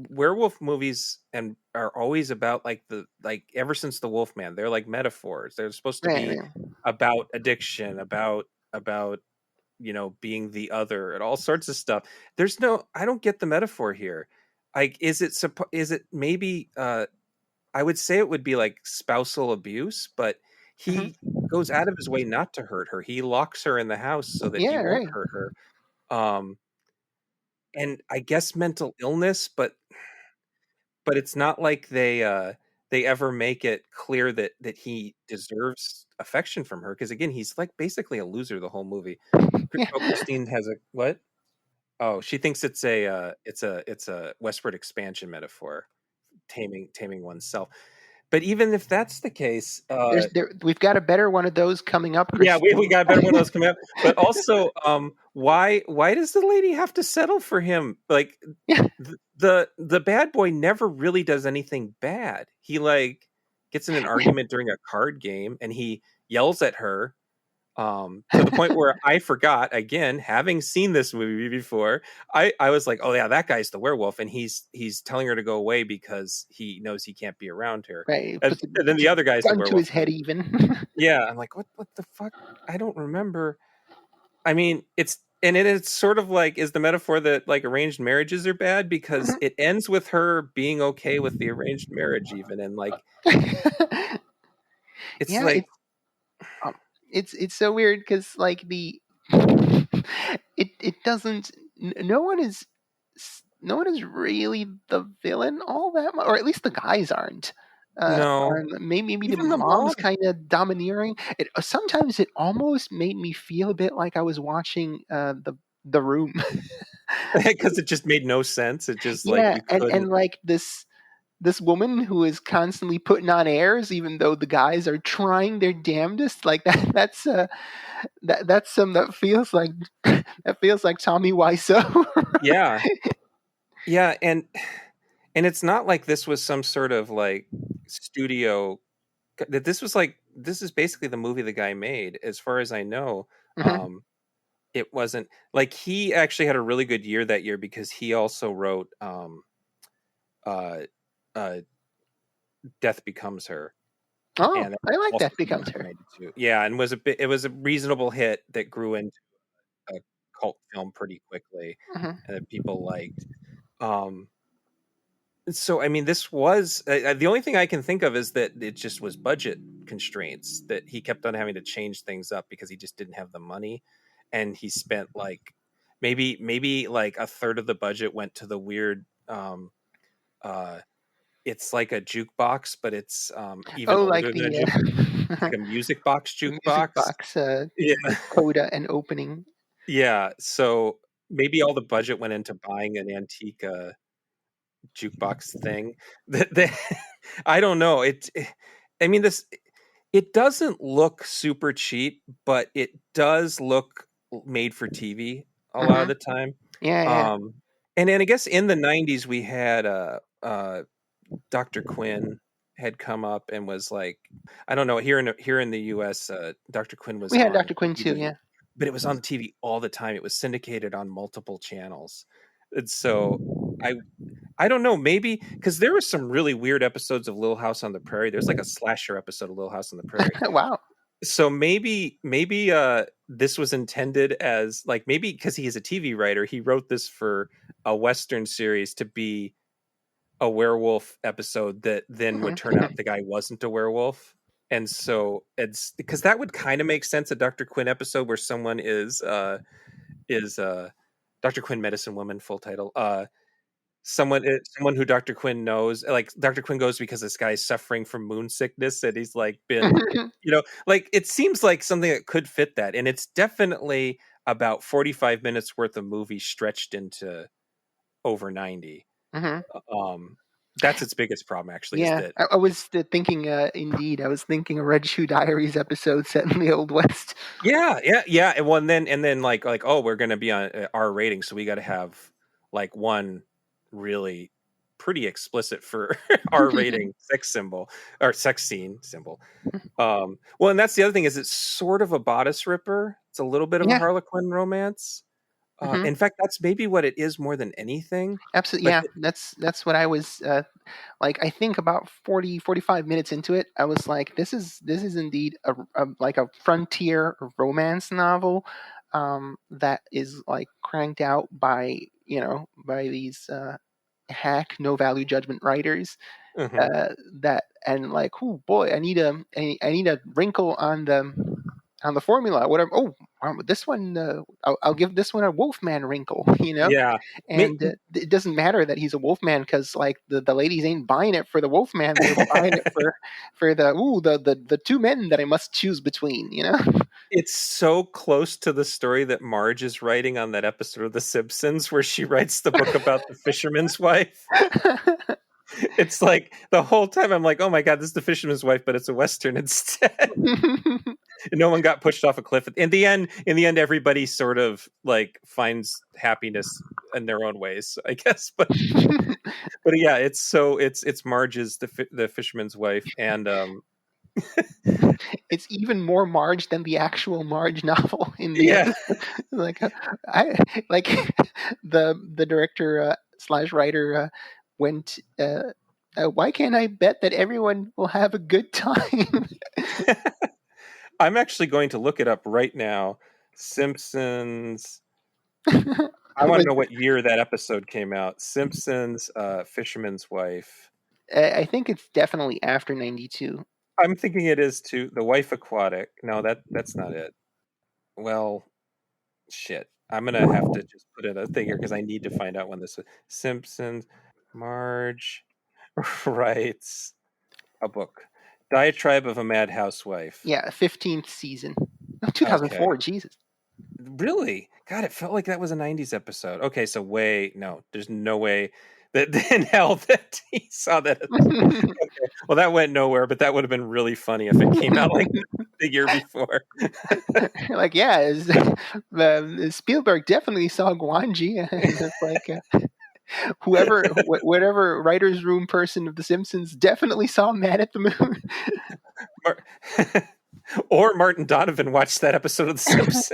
werewolf movies and are always about like ever since the Wolfman, they're like metaphors. They're supposed to be about addiction, about being the other and all sorts of stuff. I don't get the metaphor here. Like is it maybe I would say it would be like spousal abuse, but he goes out of his way not to hurt her. He locks her in the house so that he won't hurt her. And I guess mental illness, but it's not like they ever make it clear that he deserves affection from her. Because again, he's like basically a loser the whole movie. Christine has a what? Oh, she thinks it's a westward expansion metaphor, taming oneself. But even if that's the case, we've got a better one of those coming up. Christine. Yeah, we got a better one of those coming up. But also, why does the lady have to settle for him? Like, the bad boy never really does anything bad. He like gets in an argument during a card game, and he yells at her. To the point where I forgot, again, having seen this movie before, I was like, oh yeah, that guy's the werewolf, and he's telling her to go away because he knows he can't be around her. Right. And then the other guy's the werewolf. To his head even. Yeah, I'm like, what the fuck? I don't remember. I mean, it's sort of like, is the metaphor that like arranged marriages are bad because it ends with her being okay with the arranged marriage even, and like it's like it's so weird because like it doesn't, no one is really the villain all that much, or at least the guys aren't. No, maybe the mom's kind of domineering. Sometimes it almost made me feel a bit like I was watching the Room because it just made no sense. It just like and like this woman who is constantly putting on airs, even though the guys are trying their damnedest. Like that feels like Tommy Wiseau. Yeah. Yeah, and it's not like this was some sort of like studio that this was like this is basically the movie the guy made as far as I know. Hmm. um it wasn't like he actually had a really good year that year because he also wrote uh uh Death Becomes Her, Oh, and that I like also that came out becomes in her. 92. Yeah, and it was a reasonable hit that grew into a cult film pretty quickly Hmm. and that people liked. um So, I mean, this was the only thing I can think of is that it just was budget constraints that he kept on having to change things up because he just didn't have the money, and he spent like maybe like a third of the budget went to the weird. Uh, it's like a jukebox, but it's even Oh, like older than a the juke. It's like a music box the music jukebox. box Yeah, with coda and opening. yeah. So maybe all the budget went into buying an antique jukebox thing that I don't know. I mean, this it doesn't look super cheap, but it does look made for TV a lot of Hmm. the time. Yeah, yeah. Um, and then I guess in the '90s we had Dr. Quinn had come up and was like, I don't know, here in the US, Dr. Quinn was We had on Dr. Quinn too. TV, Yeah. but it was on TV all the time. It was syndicated on multiple channels. And so I I don't know, maybe because there were some really weird episodes of Little House on the Prairie. There's like a slasher episode of Little House on the Prairie. Wow. So maybe this was intended as like maybe because he is a TV writer, he wrote this for a Western series to be a werewolf episode that then would turn out Hmm. the guy wasn't a werewolf. And so it's because that would kind of make sense, a Dr. Quinn episode where someone is Dr. Quinn Medicine Woman, full title. Someone who Dr. Quinn knows, like Dr. Quinn goes because this guy's suffering from moon sickness and he's like been, like it seems like something that could fit that. And it's definitely about 45 minutes worth of movie stretched into over 90. Hmm. Um, that's its biggest problem actually is Yeah, that, I was thinking. Indeed, I was thinking a Red Shoe Diaries episode set in the Old West. yeah. And well, and then like, oh, we're going to be on R rating. So we got to have like one really pretty explicit for R rating sex symbol or sex scene symbol. Well, and that's the other thing is it's sort of a bodice ripper. It's a little bit of a Yeah. Harlequin romance. Hmm. In fact, that's maybe what it is more than anything. Absolutely. But Yeah, that's what I was like. I think about 40, 45 minutes into it, I was like, this is indeed like a frontier romance novel that is like cranked out by by these hack no value judgment writers mhm. that and like, oh boy, I need a wrinkle on the formula, whatever. Oh, this one, I'll give this one a Wolfman wrinkle, Yeah, May- and it doesn't matter that he's a Wolfman because like the ladies ain't buying it for the Wolfman; they're buying it for the two men that I must choose between. it's so close to the story that Marge is writing on that episode of The Simpsons where she writes the book about the fisherman's wife. It's like the whole time I'm like, oh my god, this is the fisherman's wife, but it's a western instead. No one got pushed off a cliff. In the end, everybody sort of like finds happiness in their own ways, I guess. But yeah, it's Marge's the fisherman's wife, and It's even more Marge than the actual Marge novel in the yeah, end. Like I like the director slash writer went. Why can't I bet that everyone will have a good time? I'm actually going to look it up right now. Simpsons. I want to Was, know what year that episode came out. Simpsons, fisherman's wife. I think it's definitely after 92. I'm thinking it is too. The Wife Aquatic. No, that's not it. Well, shit. I'm gonna have to just put in a thing here because I need to find out when this was. Simpsons. Marge writes a book. Diatribe of a Mad Housewife. Yeah, 15th season. No, Okay. 2004. Jesus. Really? God, it felt like that was a '90s episode. Okay, so no, there's no way that in hell that he saw that. Okay, well, that went nowhere, but that would have been really funny if it came out like the year before. Like, yeah, Spielberg definitely saw Gwangi, and it's like, whatever writer's room person of The Simpsons definitely saw Man at the Moon. Or Martin Donovan watched that episode of The Simpsons.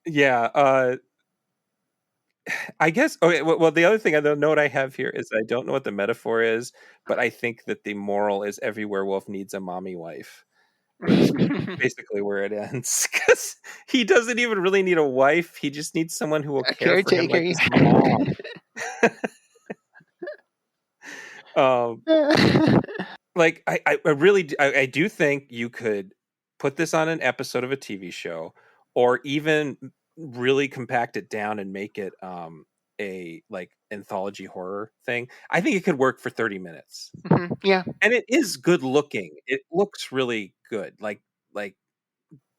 Yeah. I guess. Okay. Well, the other thing, the note I have here is I don't know what the metaphor is, but I think that the moral is every werewolf needs a mommy wife. Is basically where it ends, because he doesn't even really need a wife. He just needs someone who will A care for him caretaker. like his mom. Like I really I do think you could put this on an episode of a TV show, or even really compact it down and make it a like anthology horror thing. I think it could work for 30 minutes. Yeah, and it is good looking. It looks really good. Like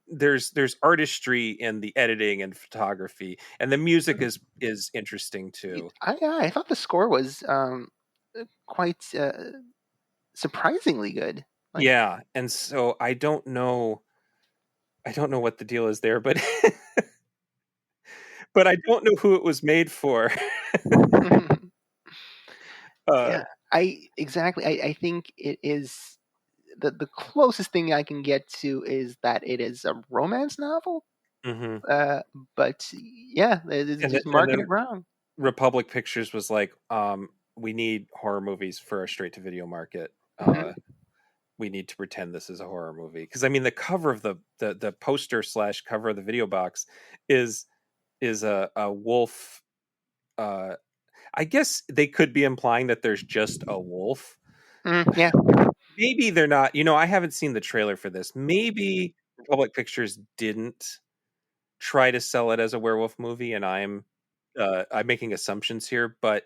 there's artistry in the editing and photography, and the music is interesting too. I thought the score was quite surprisingly good. Yeah, and so I don't know what the deal is there, but but I don't know who it was made for. Yeah, I think it is the closest thing I can get to is that it is a romance novel. Mm-hmm. But yeah, it's just marking it wrong. Republic Pictures was like, we need horror movies for our straight to video market. We need to pretend this is a horror movie, because I mean the cover of the poster / cover of the video box is a wolf. I guess they could be implying that there's just a wolf. Yeah. Maybe they're not. I haven't seen the trailer for this. Maybe Republic Pictures didn't try to sell it as a werewolf movie, and I'm making assumptions here, but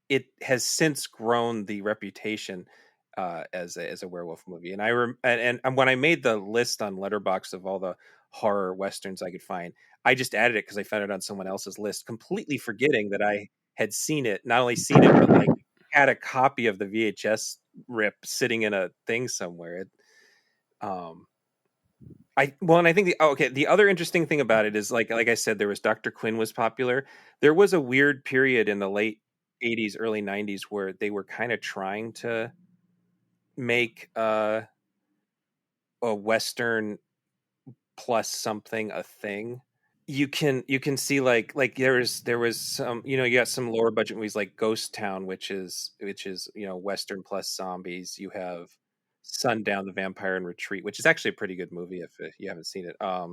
it has since grown the reputation as a werewolf movie. And and when I made the list on Letterboxd of all the horror westerns I could find, I just added it because I found it on someone else's list, completely forgetting that I had seen it. Not only seen it, but like had a copy of the VHS rip sitting in a thing somewhere. And I think the other interesting thing about it is like I said, there was Dr. Quinn was popular. There was a weird period in the late 80s, early 90s where they were kind of trying to make a Western plus something a thing. You can see like there was some, you got some lower budget movies like Ghost Town, which is Western plus zombies. You have Sundown, the Vampire in Retreat, which is actually a pretty good movie if you haven't seen it. I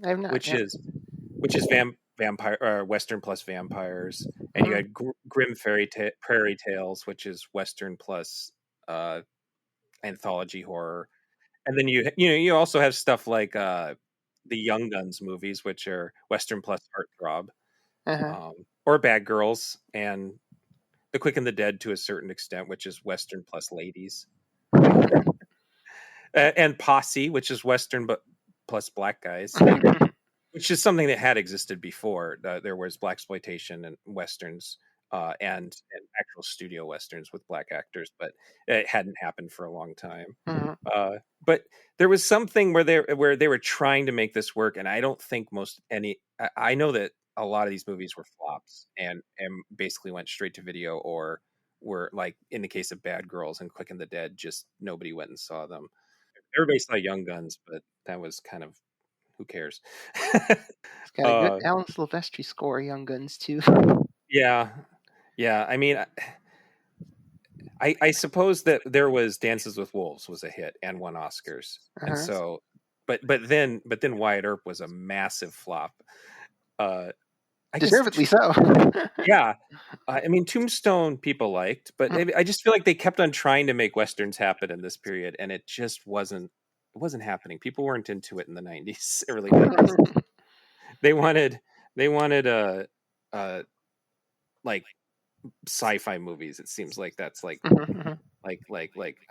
have not. Which is vampire Western plus vampires, and you had Grim Prairie Tales, which is Western plus anthology horror, and then you also have stuff like the Young Guns movies, which are Western plus heartthrob, or Bad Girls, and The Quick and the Dead to a certain extent, which is Western plus ladies, and Posse, which is Western but plus black guys, which is something that had existed before. There was blaxploitation and westerns, and actual studio westerns with black actors, but it hadn't happened for a long time. But there was something where they were trying to make this work, and I don't think I know that a lot of these movies were flops and basically went straight to video, or were, like in the case of Bad Girls and Quick and the Dead, just nobody went and saw them. Everybody saw Young Guns, but that was kind of, who cares? It's got a good Alan Silvestri score, Young Guns too. Yeah. I mean, I suppose that there was Dances with Wolves was a hit and won Oscars, and so, but then Wyatt Earp was a massive flop. Deservedly so. Yeah, I mean, Tombstone people liked, but I just feel like they kept on trying to make westerns happen in this period, and it just wasn't happening. People weren't into it in the 90s, early 90s. They wanted like sci-fi movies. It seems like that's like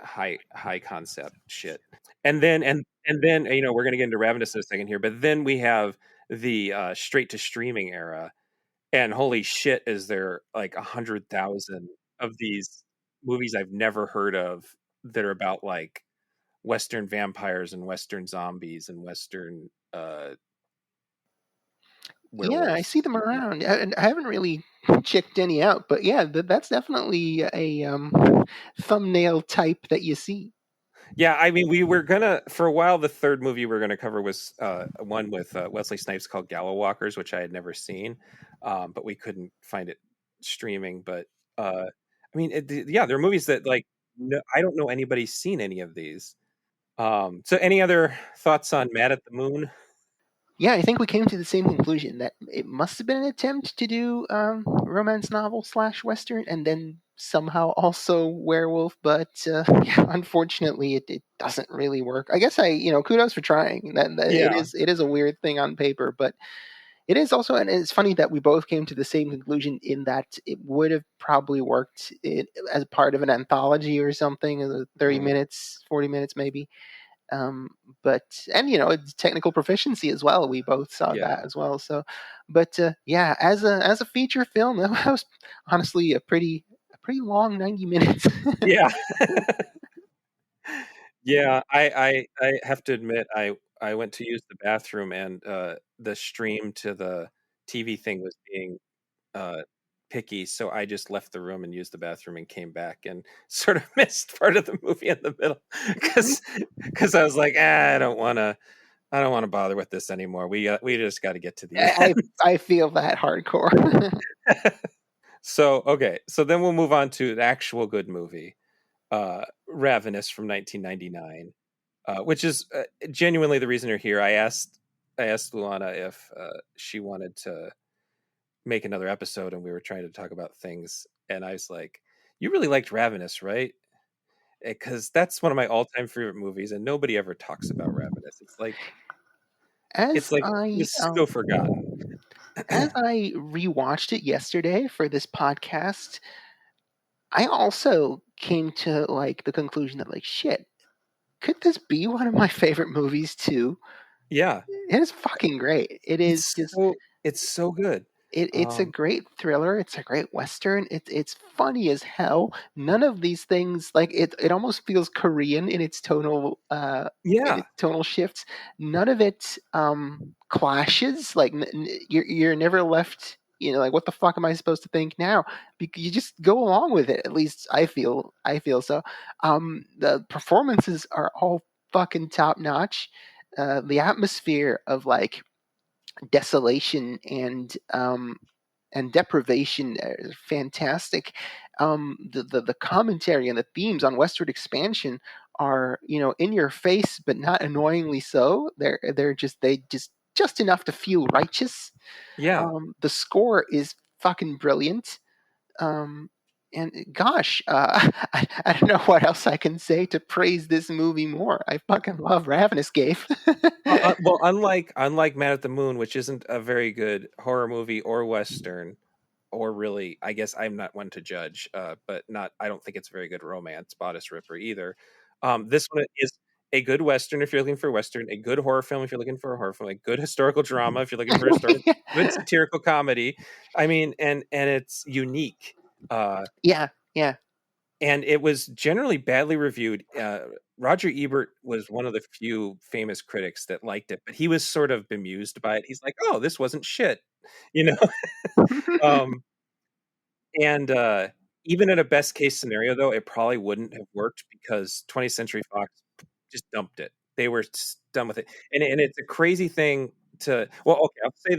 high concept shit. And then we're gonna get into Ravenous in a second here, but then we have the straight to streaming era, and holy shit, is there like 100,000 of these movies I've never heard of that are about like Western vampires and Western zombies and Western Yeah, I werewolves. see them around, and I haven't really checked any out, but yeah, that's definitely a thumbnail type that you see. Yeah, I mean, we were gonna for a while. The third movie we are gonna cover was one with Wesley Snipes called Gallowwalkers, which I had never seen, but we couldn't find it streaming. But I mean, yeah, there are movies that like no, I don't know anybody's seen any of these. So, any other thoughts on Mad at the Moon? Yeah, I think we came to the same conclusion that it must have been an attempt to do romance novel slash western, and then somehow also werewolf. But yeah, unfortunately, it doesn't really work. I guess kudos for trying. That Yeah, it is a weird thing on paper, but it is also, and it's funny that we both came to the same conclusion in that it would have probably worked as part of an anthology or something, 30 mm, minutes, 40 minutes maybe. Um, but and it's technical proficiency as well. We both saw that yeah, as well. So, but yeah, as a feature film, that was honestly a pretty long 90 minutes. yeah. Yeah, I have to admit, I went to use the bathroom and, the stream to the TV thing was being, uh, picky, so I just left the room and used the bathroom and came back and sort of missed part of the movie in the middle because I was like, I don't wanna bother with this anymore. We just gotta get to the I end." I feel that hardcore. So, okay, so then we'll move on to the actual good movie, Ravenous from 1999. Which is genuinely the reason you're here. I asked Luana if she wanted to make another episode, and we were trying to talk about things. And I was like, "You really liked Ravenous, right?" Because that's one of my all-time favorite movies, and nobody ever talks about Ravenous. as It's like it I was so forgotten. as I rewatched it yesterday for this podcast, I also came to like the conclusion that like shit, could this be one of my favorite movies too? Yeah, It is fucking great. It is just it's so good. it's a Um, great thriller. It's a great western. It's funny as hell. None of these things like it almost feels Korean in yeah, its tonal shifts. None of it clashes. Like you're never left. Like what the fuck am I supposed to think now? Because you just go along with it. At least I feel so. The performances are all fucking top notch. The atmosphere of like desolation and deprivation is fantastic. The commentary and the themes on westward expansion are in your face, but not annoyingly so. They just enough to feel righteous. yeah. The score is fucking brilliant. Um, and gosh, I don't know what else I can say to praise this movie more. I fucking love Ravenous, Gabe. Well, unlike Man at the Moon, which isn't a very good horror movie or western, or really, I guess I'm not one to judge, but not I don't think it's a very good romance, Bodice Ripper either. This one is a good western if you're looking for a western, a good horror film if you're looking for a horror film, a good historical drama if you're looking for a historical, good satirical comedy. I mean, and it's unique. Yeah, yeah. And it was generally badly reviewed. Roger Ebert was one of the few famous critics that liked it, but he was sort of bemused by it. He's like, "Oh, this wasn't shit," you know. um, and even in a best case scenario, though, it probably wouldn't have worked because 20th Century Fox just dumped it. They were done with it, and it's a crazy thing to. Well, okay, I'll say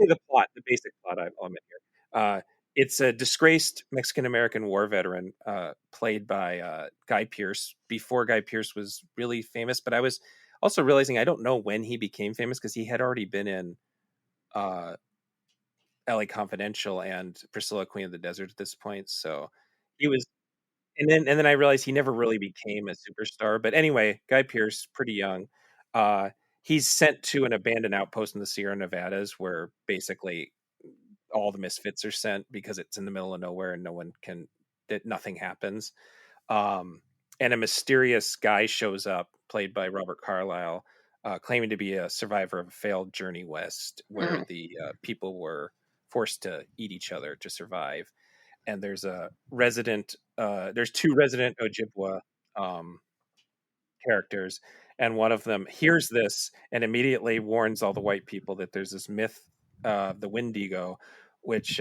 the plot, the basic plot element here. It's a disgraced Mexican American war veteran, played by Guy Pearce. Before Guy Pearce was really famous, but I was also realizing I don't know when he became famous because he had already been in uh, L.A. Confidential and Priscilla, Queen of the Desert at this point. So he was, and then I realized he never really became a superstar. But anyway, Guy Pearce, pretty young. Uh, he's sent to an abandoned outpost in the Sierra Nevadas, where basically all the misfits are sent because it's in the middle of nowhere and no one can, that nothing happens. Um, and a mysterious guy shows up, played by Robert Carlyle, claiming to be a survivor of a failed journey west, where Mhm. the people were forced to eat each other to survive. And there's two resident Ojibwa um, characters, and one of them hears this and immediately warns all the white people that there's this myth the Wendigo, which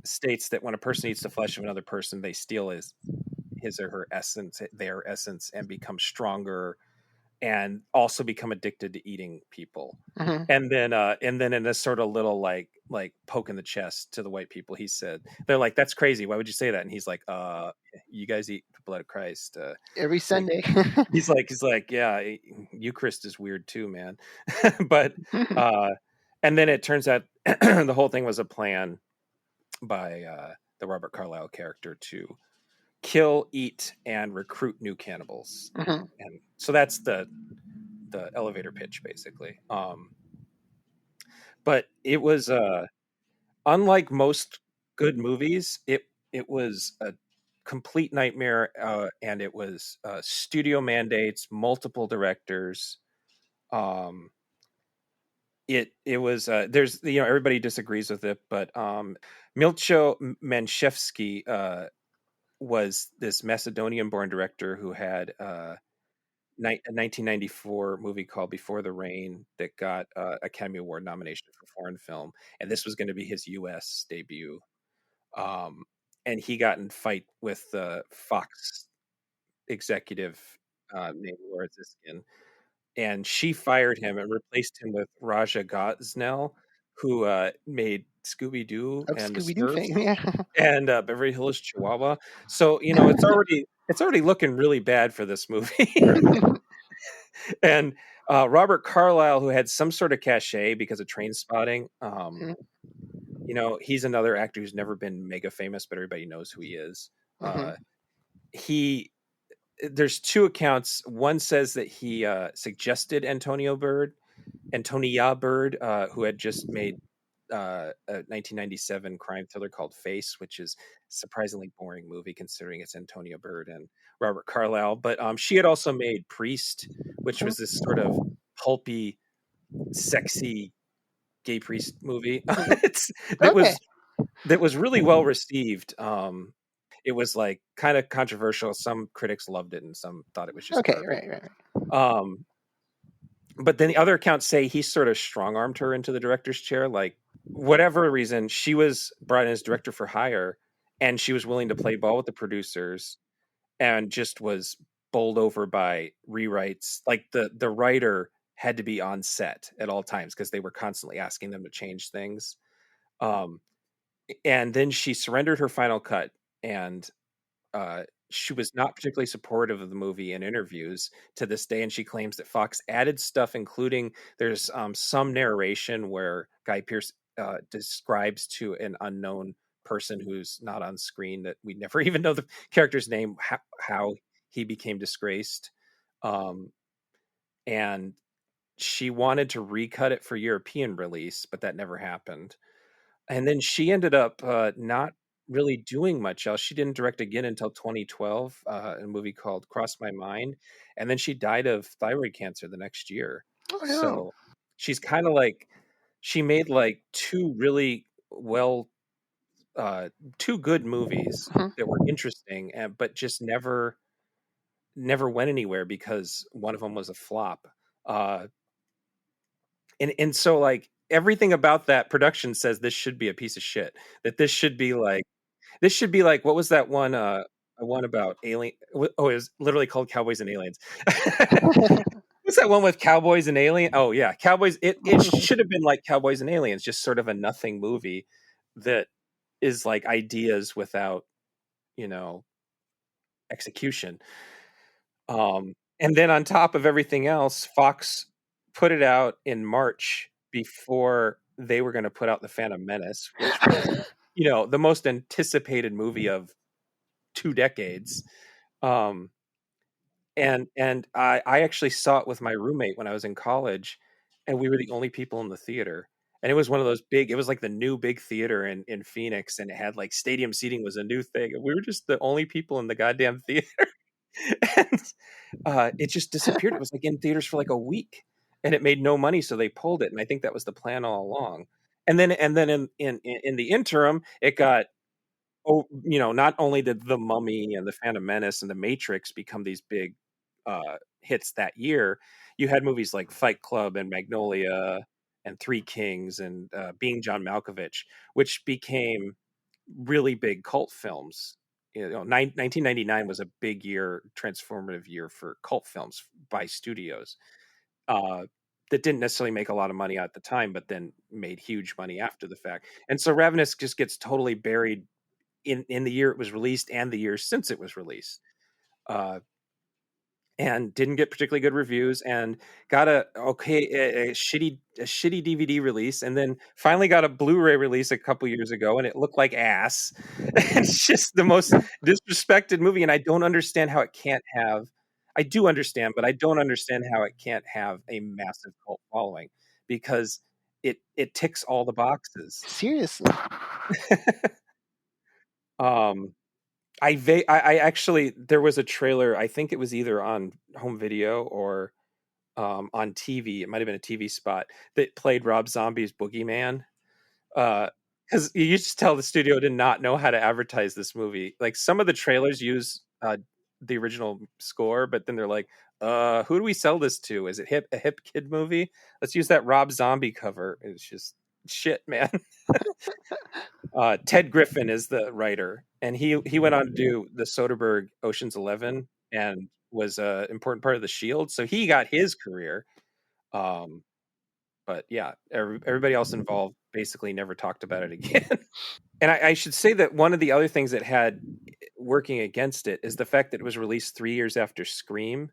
states that when a person eats the flesh of another person, they steal his or her essence, their essence, and become stronger, and also become addicted to eating people. Mhm. And then in this sort of little like poke in the chest to the white people, he said, they're like, "That's crazy. Why would you say that?" And he's like, "You guys eat the blood of Christ." Every It's like Sunday. he's like, "Yeah, Eucharist is weird too, man." But and then it turns out the whole thing was a plan by the Robert Carlyle character to kill, eat, and recruit new cannibals. Mhm. And so that's the elevator pitch, basically. But it was unlike most good movies. It was a complete nightmare, and it was studio mandates, multiple directors. Um, it was there's everybody disagrees with it, but Milcho Manchevsky was this Macedonian-born director who had a 1994 movie called Before the Rain that got Academy Award nomination for foreign film, and this was going to be his U.S. debut. And he got in fight with the Fox executive named Laura Ziskin, and she fired him and replaced him with Raja Gosnell, who made Scooby Doo Of and the Scooby Doo Smurfs fame, yeah. and Beverly Hills Chihuahua. So it's already looking really bad for this movie. And Robert Carlyle, who had some sort of cachet because of Train Spotting, he's another actor who's never been mega famous, but everybody knows who he is. Mhm. There's two accounts. One says that he suggested Antonia Bird, who had just made a 1997 crime thriller called Face, which is a surprisingly boring movie considering it's Antonia Bird and Robert Carlyle. But she had also made Priest, which was this sort of pulpy, sexy gay priest movie. That Okay. was really well received. It was like kind of controversial. Some critics loved it and some thought it was just Okay. garbage. Right. But then the other accounts say he sort of strong-armed her into the director's chair. Like, whatever reason, she was brought in as director for hire, and she was willing to play ball with the producers, and just was bowled over by rewrites. Like the writer had to be on set at all times because they were constantly asking them to change things. And then she surrendered her final cut, and she was not particularly supportive of the movie in interviews to this day, and she claims that Fox added stuff, including there's some narration where Guy Pearce describes to an unknown person who's not on screen that we never even know the character's name, how he became disgraced. And she wanted to recut it for European release, but that never happened. And then she ended up not really doing much else. She didn't direct again until 2012, in a movie called Cross My Mind, and then she died of thyroid cancer the next year. Oh no. So she's kind of like, she made like two really two good movies Mhm. that were interesting, but just never went anywhere because one of them was a flop. Uh, and so like everything about that production says this should be a piece of shit. That this should be like, what was that one about alien? Oh, it was literally called Cowboys and Aliens. What's that one with cowboys and alien? Oh yeah, Cowboys. It should have been like Cowboys and Aliens, just sort of a nothing movie that is like ideas without execution. And then on top of everything else, Fox put it out in March before they were going to put out The Phantom Menace, which was, the most anticipated movie of 2 decades. Um, and I actually saw it with my roommate when I was in college, and we were the only people in the theater. And it was one of those it was like the new big theater in Phoenix, and it had like stadium seating was a new thing. And we were just the only people in the goddamn theater. And it just disappeared. It was like in theaters for like a week, and it made no money, so they pulled it. And I think that was the plan all along. And then in the interim, it got not only did The Mummy and The Phantom Menace and The Matrix become these big hits that year, you had movies like Fight Club and Magnolia and Three Kings and Being John Malkovich, which became really big cult films. 1999 was a big year, transformative year for cult films by studios that didn't necessarily make a lot of money at the time, but then made huge money after the fact. And so Ravenous just gets totally buried in the year it was released and the years since it was released. And didn't get particularly good reviews, and got a shitty DVD release, and then finally got a Blu-ray release a couple years ago, and it looked like ass. It's just the most disrespected movie, and I don't understand how it can't have. I do understand, but I don't understand how it can't have a massive cult following, because it ticks all the boxes. Seriously. I actually, there was a trailer, I think it was either on home video or on TV. It might have been a TV spot that played Rob Zombie's Boogeyman. Because you just tell the studio did not know how to advertise this movie. Like, some of the trailers use the original score, but then they're like, who do we sell this to? Is it a hip kid movie? Let's use that Rob Zombie cover. It's just shit, man. Ted Griffin is the writer, and he went on to do the Soderbergh Ocean's 11 and was an important part of the Shield, so he got his career. But yeah, everybody else involved basically never talked about it again. And I should say that one of the other things that had working against it is the fact that it was released 3 years after Scream,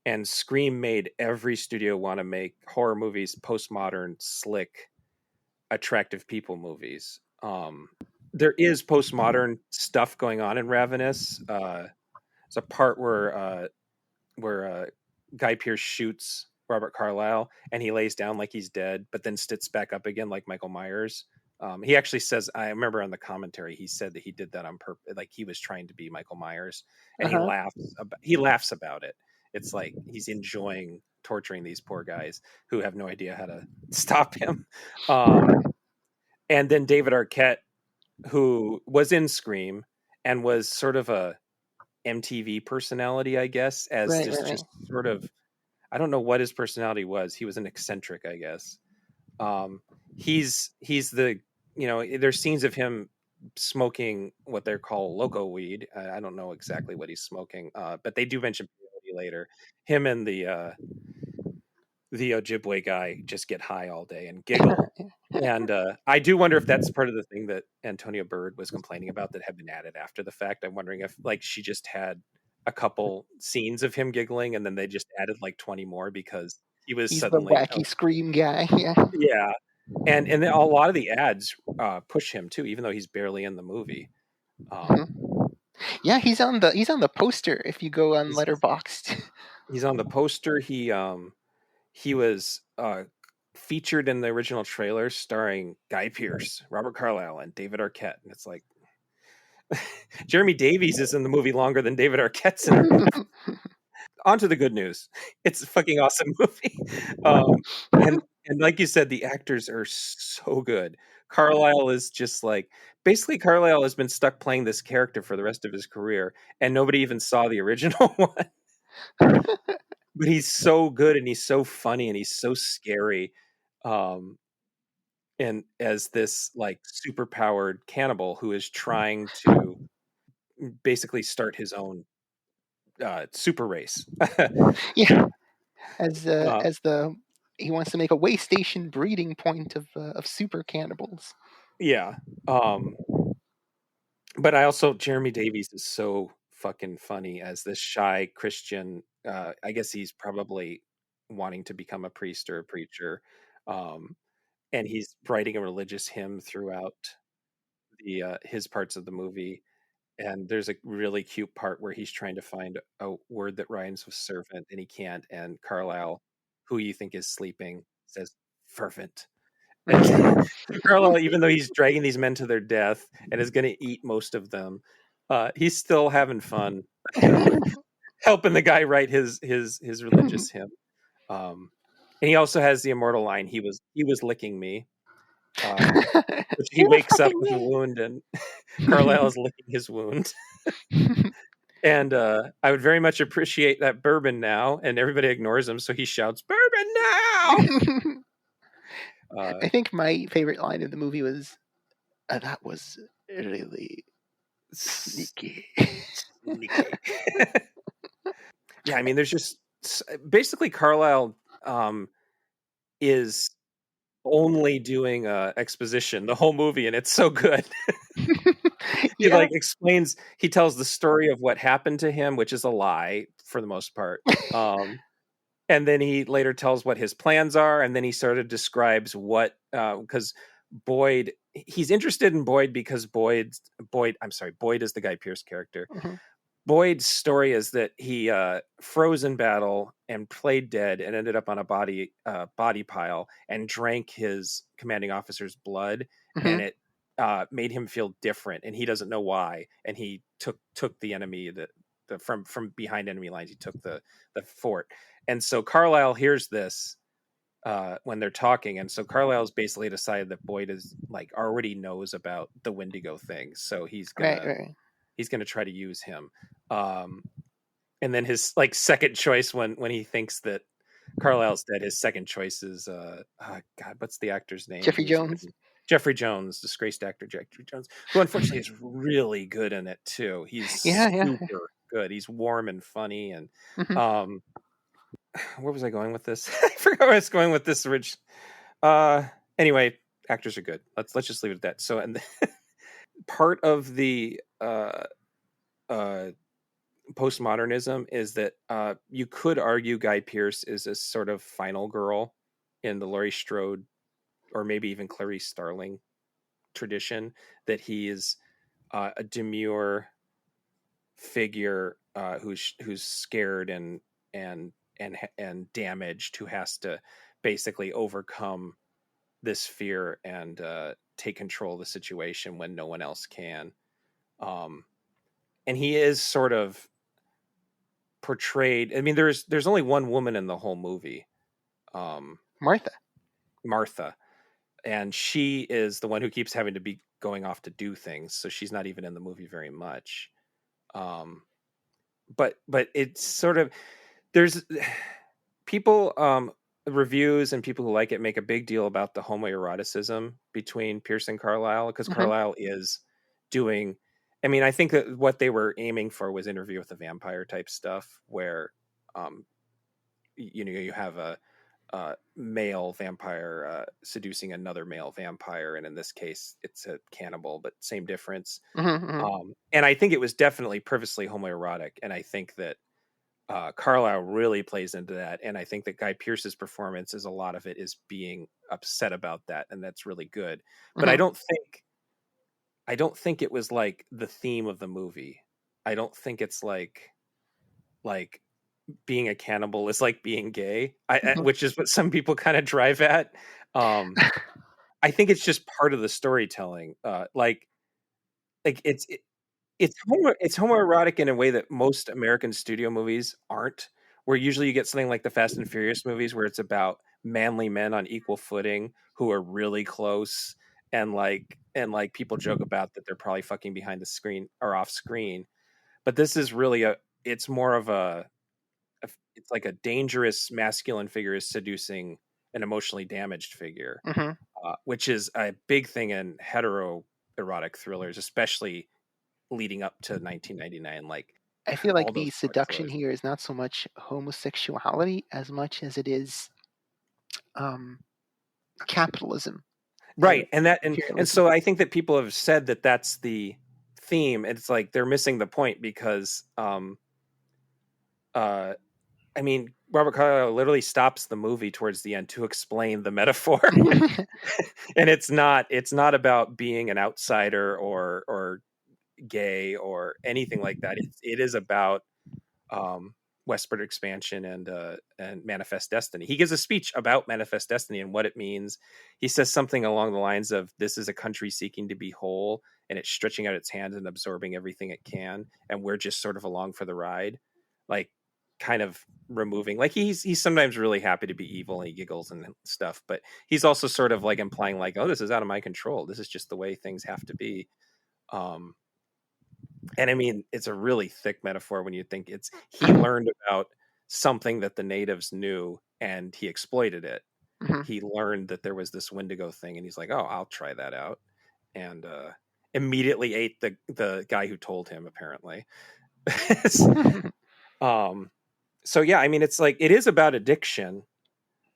and Scream made every studio want to make horror movies, postmodern, slick, attractive people movies. There is postmodern stuff going on in Ravenous. There's a part where Guy Pearce shoots Robert Carlyle and he lays down like he's dead, but then sits back up again like Michael Myers. He actually says, I remember on the commentary, he said that he did that on purpose, like he was trying to be Michael Myers, and he laughs about it. It's like he's enjoying torturing these poor guys who have no idea how to stop him. And then David Arquette, who was in Scream and was sort of a MTV personality, I guess, as just sort of, I don't know what his personality was. He was an eccentric, I guess. He's the, there's scenes of him smoking what they call loco weed. I don't know exactly what he's smoking, but they do mention peyote later. Him and the Ojibwe guy just get high all day and giggle. And I do wonder if that's part of the thing that Antonia Bird was complaining about that had been added after the fact. I'm wondering if, like, she just had a couple scenes of him giggling and then they just added like 20 more because he's suddenly the wacky Scream guy. Yeah. And then a lot of the ads push him too, even though he's barely in the movie. Yeah, he's on the poster if you go on Letterboxd. He's on the poster. He was featured in the original trailer starring Guy Pearce, Robert Carlyle, and David Arquette. And it's like, Jeremy Davies is in the movie longer than David Arquette's in it. On to the good news. It's a fucking awesome movie. And like you said, the actors are so good. Carlyle is just like, basically Carlyle has been stuck playing this character for the rest of his career, and nobody even saw the original one. But he's so good, and he's so funny, and he's so scary. And as this like super powered cannibal who is trying to basically start his own super race. Yeah, as he wants to make a way station breeding point of super cannibals. Yeah. But Jeremy Davies is so fucking funny as this shy Christian. I guess he's probably wanting to become a priest or a preacher. And he's writing a religious hymn throughout his parts of the movie. And there's a really cute part where he's trying to find a word that rhymes with servant, and he can't. And Carlyle, who you think is sleeping, says fervent. And Carlyle, even though he's dragging these men to their death and is going to eat most of them, he's still having fun, helping the guy write his religious hymn. And he also has the immortal line, "He was licking me." Which he wakes up with a wound, and Carlyle is licking his wound. And I would very much appreciate that bourbon now, and everybody ignores him, so he shouts, "Bourbon now!" I think my favorite line in the movie was, "That was really sneaky." Sneaky. Yeah, I mean, there's just basically Carlisle is only doing exposition the whole movie, and it's so good. He Yeah. like explains, he tells the story of what happened to him, which is a lie for the most part. And then he later tells what his plans are, and then he sort of describes what because Boyd, he's interested in Boyd because Boyd is the Guy Pearce character. Mhm. Boyd's story is that he froze in battle and played dead and ended up on a body pile and drank his commanding officer's blood, and Mhm. it made him feel different, and he doesn't know why. And he took the enemy from behind enemy lines. He took the fort, and so Carlisle hears this when they're talking, and so Carlisle's basically decided that Boyd is like already knows about the Wendigo thing, so he's Right. gonna try to use him. And then his like second choice when he thinks that Carlisle's dead, his second choice is God, what's the actor's name? Jeffrey Jones. Jeffrey Jones, disgraced actor Jeffrey Jones, who unfortunately is really good in it too. He's Yeah. super good. He's warm and funny, and Mhm. where was I going with this? I forgot where I was going with this. Rich. Anyway, actors are good. Let's just leave it at that. So, and part of the postmodernism is that you could argue Guy Pearce is a sort of final girl in the Laurie Strode or maybe even Clarice Starling tradition, that he is a demure figure who's scared and damaged, who has to basically overcome this fear and take control of the situation when no one else can. And he is sort of portrayed. I mean, there's only one woman in the whole movie, Martha, and she is the one who keeps having to be going off to do things. So she's not even in the movie very much. But it's sort of, there's people, reviews and people who like it make a big deal about the homoeroticism between Pearce and Carlisle, because Mhm. Carlisle is doing, I mean, I think that what they were aiming for was Interview with the Vampire type stuff, where you have a male vampire seducing another male vampire, and in this case it's a cannibal, but same difference. And I think it was definitely purposely homoerotic, and I think that Carlisle really plays into that, and I think that Guy Pearce's performance is a lot of it is being upset about that, and that's really good. But I don't think it was like the theme of the movie. I don't think it's like being a cannibal is like being gay, which is what some people kind of drive at. I think it's just part of the storytelling. It's homoerotic in a way that most American studio movies aren't. Where usually you get something like the Fast and Furious movies, where it's about manly men on equal footing who are really close, and people joke about that they're probably fucking behind the screen or off screen. But this is really it's more of it's like a dangerous masculine figure is seducing an emotionally damaged figure, which is a big thing in hetero erotic thrillers, especially leading up to 1999. Like I feel all like those the comic seduction thrillers. here is not so much homosexuality as much as it is capitalism, Right, and imperialism. so I think that people have said that that's the theme. It's like they're missing the point, because I mean, Robert Carlyle literally stops the movie towards the end to explain the metaphor. And it's not about being an outsider or gay or anything like that. It is about westward expansion and manifest destiny. He gives a speech about manifest destiny and what it means. He says something along the lines of, "This is a country seeking to be whole, and it's stretching out its hands and absorbing everything it can, and we're just sort of along for the ride." Like, kind of removing, like, he's sometimes really happy to be evil and he giggles and stuff, but he's also sort of like implying like, "Oh, this is out of my control. This is just the way things have to be." Um, and I mean, it's a really thick metaphor when you think he learned about something that the natives knew and he exploited it. he learned that there was this Wendigo thing, and he's like, "Oh, I'll try that out," and immediately ate the guy who told him. Apparently, so yeah, I mean, it's like it is about addiction,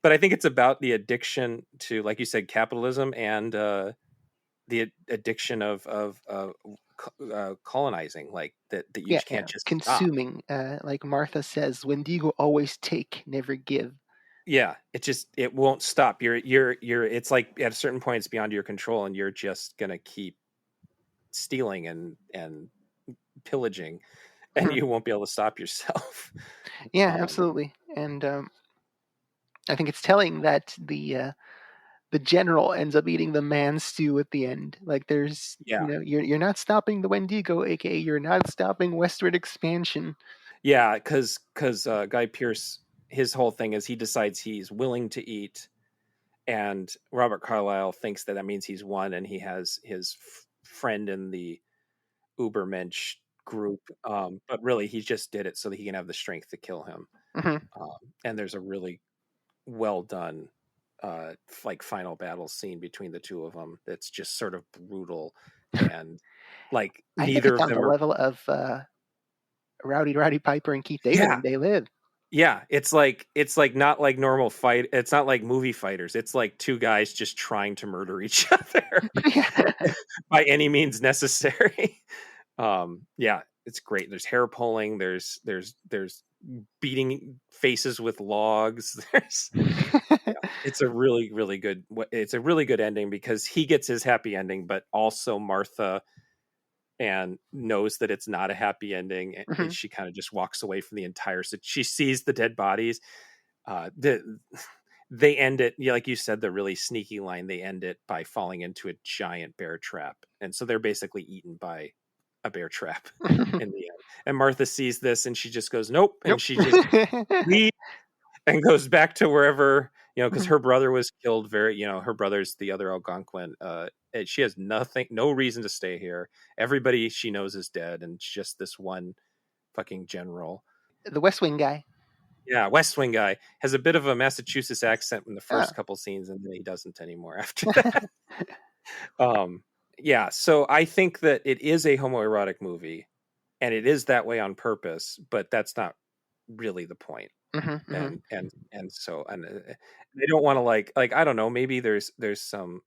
but I think it's about the addiction to, like you said, capitalism and the addiction of colonizing, like that you Yeah, just can't just stop. consuming. Like Martha says, Wendigo always take, never give. Yeah, it won't stop. You're it's like at a certain point it's beyond your control, and you're just gonna keep stealing and pillaging, and you won't be able to stop yourself. Yeah, absolutely. And I think it's telling that the general ends up eating the man stew at the end. Like there's, Yeah, you're not stopping the Wendigo, aka you're not stopping westward expansion. yeah, because Guy Pearce, his whole thing is he decides he's willing to eat, and Robert Carlyle thinks that means he's won, and he has his friend in the Ubermensch group, but really he just did it so that he can have the strength to kill him. And there's a really well done like final battle scene between the two of them that's just sort of brutal, and like I think neither it's of on the them are. level of Rowdy Piper and Keith David Yeah, in They Live. yeah, it's like not like normal fight. It's not like movie fighters. It's like two guys just trying to murder each other by any means necessary. Yeah, it's great. There's hair pulling. There's beating faces with logs. It's a really good. It's a really good ending because he gets his happy ending, but also Martha and knows that it's not a happy ending, and she kind of just walks away from the entire. So she sees the dead bodies. They end it, like you said, the really sneaky line. They end it by falling into a giant bear trap, and so they're basically eaten by a bear trap in the end. And Martha sees this, and she just goes, "Nope," and she just leaves and goes back to wherever, because her brother was killed. Her brother's the other Algonquin. And she has no reason to stay here. Everybody she knows is dead, and it's just this one fucking general. The West Wing guy. Yeah, West Wing guy has a bit of a Massachusetts accent in the first Oh. couple scenes, and then he doesn't anymore after that. Yeah, so I think that it is a homoerotic movie, and it is that way on purpose, but that's not really the point. And so they don't want to like I don't know, maybe there's some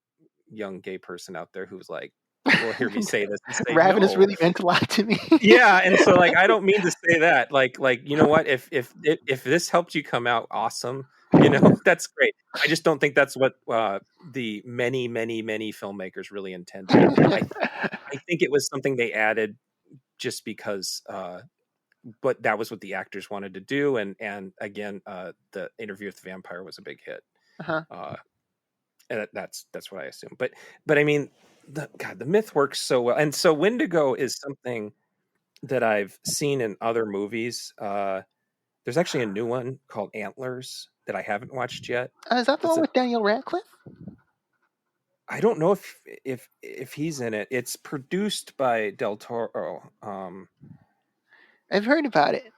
young gay person out there who's like, will hear me say this and say Ravenous no. really meant a lot to me. Yeah, and so like I don't mean to say that. Like you know what? If this helped you come out, awesome. That's great. I just don't think that's what the many filmmakers really intended. I think it was something they added just because but that was what the actors wanted to do, and again, the Interview with the Vampire was a big hit. And that's what I assume. But I mean, the myth works so well, and so Wendigo is something that I've seen in other movies. There's actually a new one called Antlers that I haven't watched yet. Is that the one with Daniel Radcliffe? I don't know if he's in it. It's produced by Del Toro. I've heard about it.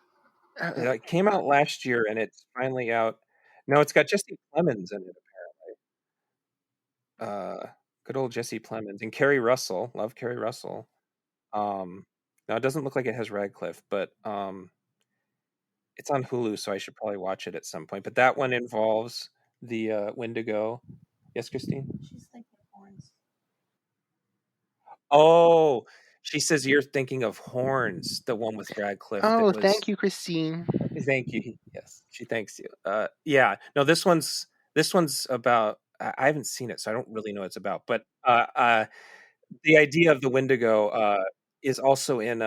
It came out last year, and it's finally out. No, it's got Jesse Plemons in it, apparently. Good old Jesse Plemons and Kerry Russell. Love Kerry Russell. Now it doesn't look like it has Radcliffe, but it's on Hulu, so I should probably watch it at some point. But that one involves the Wendigo. Yes, Christine? She's thinking horns. Oh, she says you're thinking of Horns, the one with Radcliffe. Oh, thank you, Christine. Thank you. Yes, she thanks you. Yeah. No, this one's about. I haven't seen it, so I don't really know what it's about. But the idea of the Wendigo is also in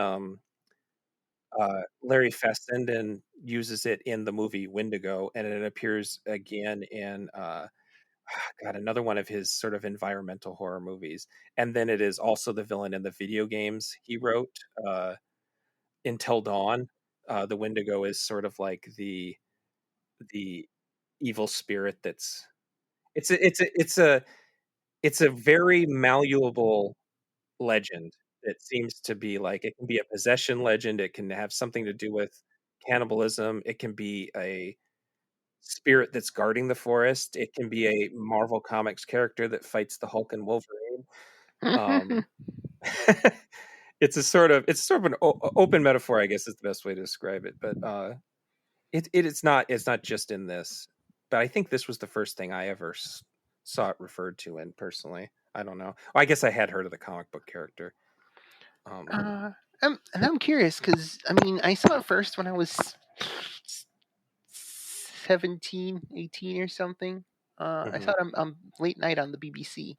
Larry Fessenden uses it in the movie Wendigo, and it appears again in another one of his sort of environmental horror movies. And then it is also the villain in the video games he wrote, Until Dawn. The Wendigo is sort of like the evil spirit that's it's a very malleable legend that seems to be like it can be a possession legend, it can have something to do with cannibalism, it can be a spirit that's guarding the forest. It can be a Marvel Comics character that fights the Hulk and Wolverine. It's sort of an open metaphor, I guess is the best way to describe it. But it's not just in this. But I think this was the first thing I ever saw it referred to in personally. I don't know. Well, I guess I had heard of the comic book character. I'm curious because I mean I saw it first when I was 17, 18 or something. I saw it on late night on the BBC.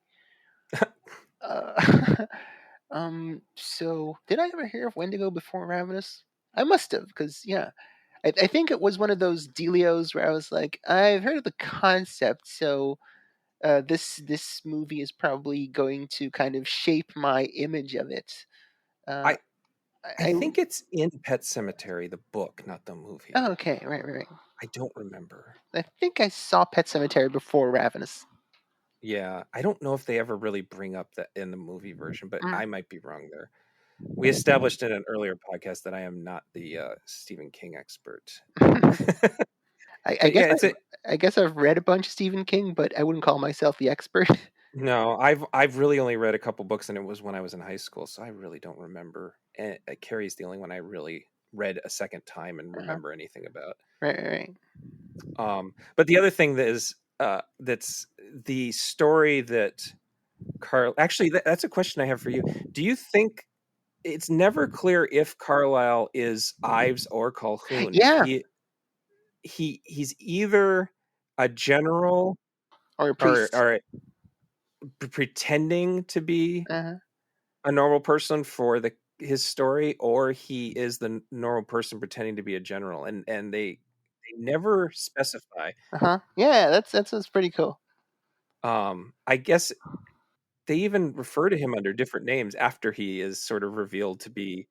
So did I ever hear of Wendigo before Ravenous? I must have, because yeah, I think it was one of those dealios where I was like, I've heard of the concept, so this movie is probably going to kind of shape my image of it. I think it's in Pet Sematary, the book, not the movie. Oh, okay, right. I don't remember. I think I saw Pet Sematary before Ravenous. Yeah, I don't know if they ever really bring up that in the movie version, but I might be wrong there. We established in an earlier podcast that I am not the Stephen King expert. I guess I've read a bunch of Stephen King, but I wouldn't call myself the expert. No, I've really only read a couple books, and it was when I was in high school, so I really don't remember. And Carrie's the only one I really read a second time and remember anything about. Right. But the other thing that is that's the story that Carl. Actually, that's a question I have for you. Do you think it's never clear if Carlisle is Ives or Calhoun? Yeah. He's either a general or a priest, or pretending to be a normal person for his story, or he is the normal person pretending to be a general, and they never specify. Yeah, that's pretty cool. I guess they even refer to him under different names after he is sort of revealed to be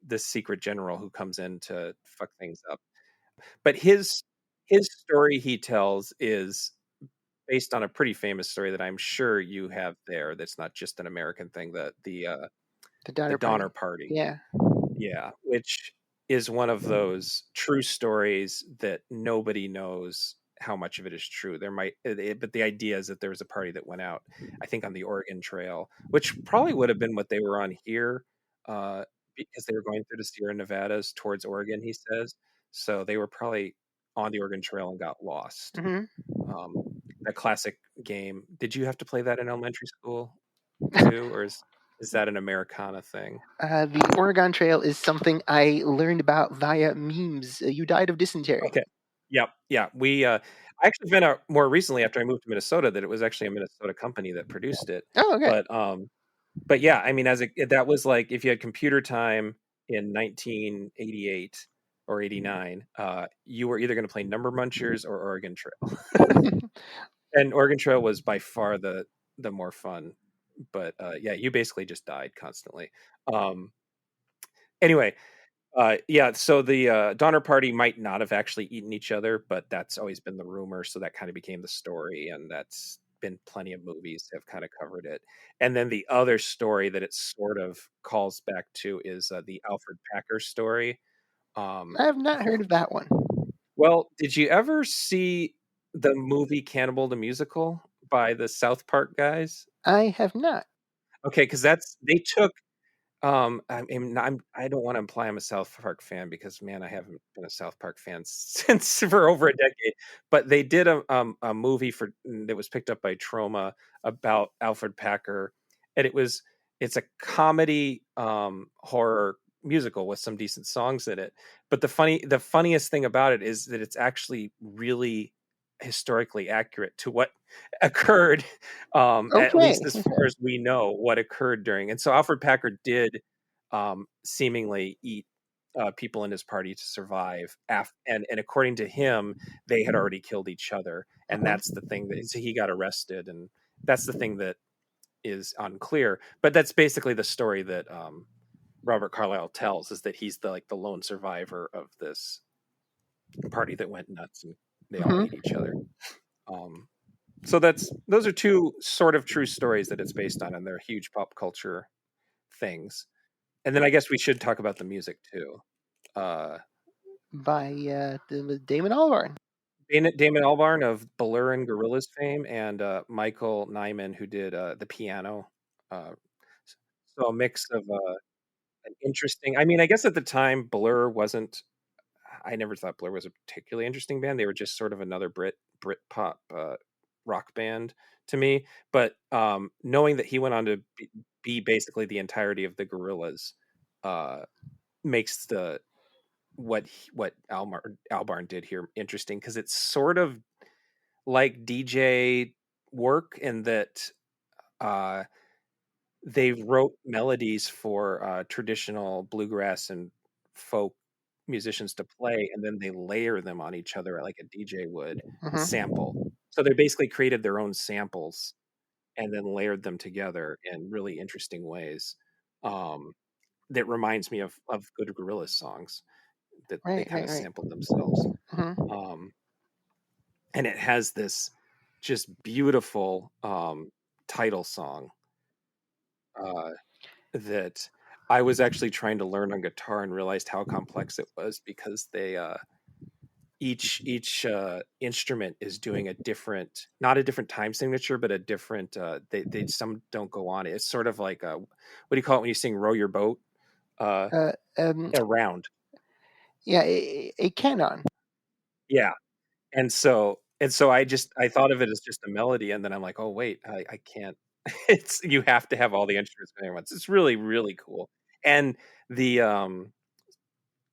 this secret general who comes in to fuck things up. But his story he tells is based on a pretty famous story that I'm sure you have there. That's not just an American thing. The Donner Party. Yeah, which is one of those true stories that nobody knows how much of it is true. There might, but the idea is that there was a party that went out, I think, on the Oregon Trail, which probably would have been what they were on here, because they were going through the Sierra Nevadas towards Oregon. He says so. They were probably on the Oregon Trail and got lost. That classic game. Did you have to play that in elementary school too, or is that an Americana thing? The Oregon Trail is something I learned about via memes. You died of dysentery. Okay. Yep. Yeah. We I actually found out more recently after I moved to Minnesota that it was actually a Minnesota company that produced it. Oh, okay. But yeah, I mean, that was like if you had computer time in 1988 or 89, you were either going to play Number Munchers or Oregon Trail. And Oregon Trail was by far the more fun. But yeah, you basically just died constantly. Anyway, yeah, so the Donner Party might not have actually eaten each other, but that's always been the rumor. So that kind of became the story, and that's been plenty of movies have kind of covered it. And then the other story that it sort of calls back to is the Alfred Packer story. I have not heard of that one. Well, did you ever see the movie Cannibal the Musical by the South Park guys? I have not. Okay, because they took. I mean, I don't want to imply I'm a South Park fan because, man, I haven't been a South Park fan since for over a decade. But they did a movie that was picked up by Troma about Alfred Packer, and it's a comedy horror musical with some decent songs in it. But the funniest thing about it is that it's actually really historically accurate to what occurred, at least as far as we know what occurred during. And so Alfred Packer did seemingly eat people in his party to survive, and according to him, they had already killed each other, and that's the thing that so he got arrested, and that's the thing that is unclear. But that's basically the story that Robert Carlyle tells, is that he's the lone survivor of this party that went nuts and they all ate each other. So those are two sort of true stories that it's based on, and they're huge pop culture things. And then I guess we should talk about the music too. By Damon Albarn. Damon Albarn of Balearin Gorillas fame, and Michael Nyman, who did the piano. So a mix of an interesting. I mean, I guess at the time, Blur wasn't. I never thought Blur was a particularly interesting band. They were just sort of another Brit pop rock band to me. But knowing that he went on to be basically the entirety of the Gorillas makes what Albarn did here interesting, because it's sort of like DJ work in that they wrote melodies for traditional bluegrass and folk musicians to play, and then they layer them on each other like a DJ would sample. So they basically created their own samples and then layered them together in really interesting ways. That reminds me of good Gorillaz songs that they kind of sampled themselves. And it has this just beautiful title song that I was actually trying to learn on guitar and realized how complex it was, because they each instrument is doing a different, not a different time signature, but a different they some don't go on. It's sort of like what do you call it when you sing "Row Your Boat"? A round. Yeah, a canon. Yeah. And so I thought of it as just a melody, and then I'm like, oh wait, I can't. It's, you have to have all the instruments going at once. It's really, really cool. And the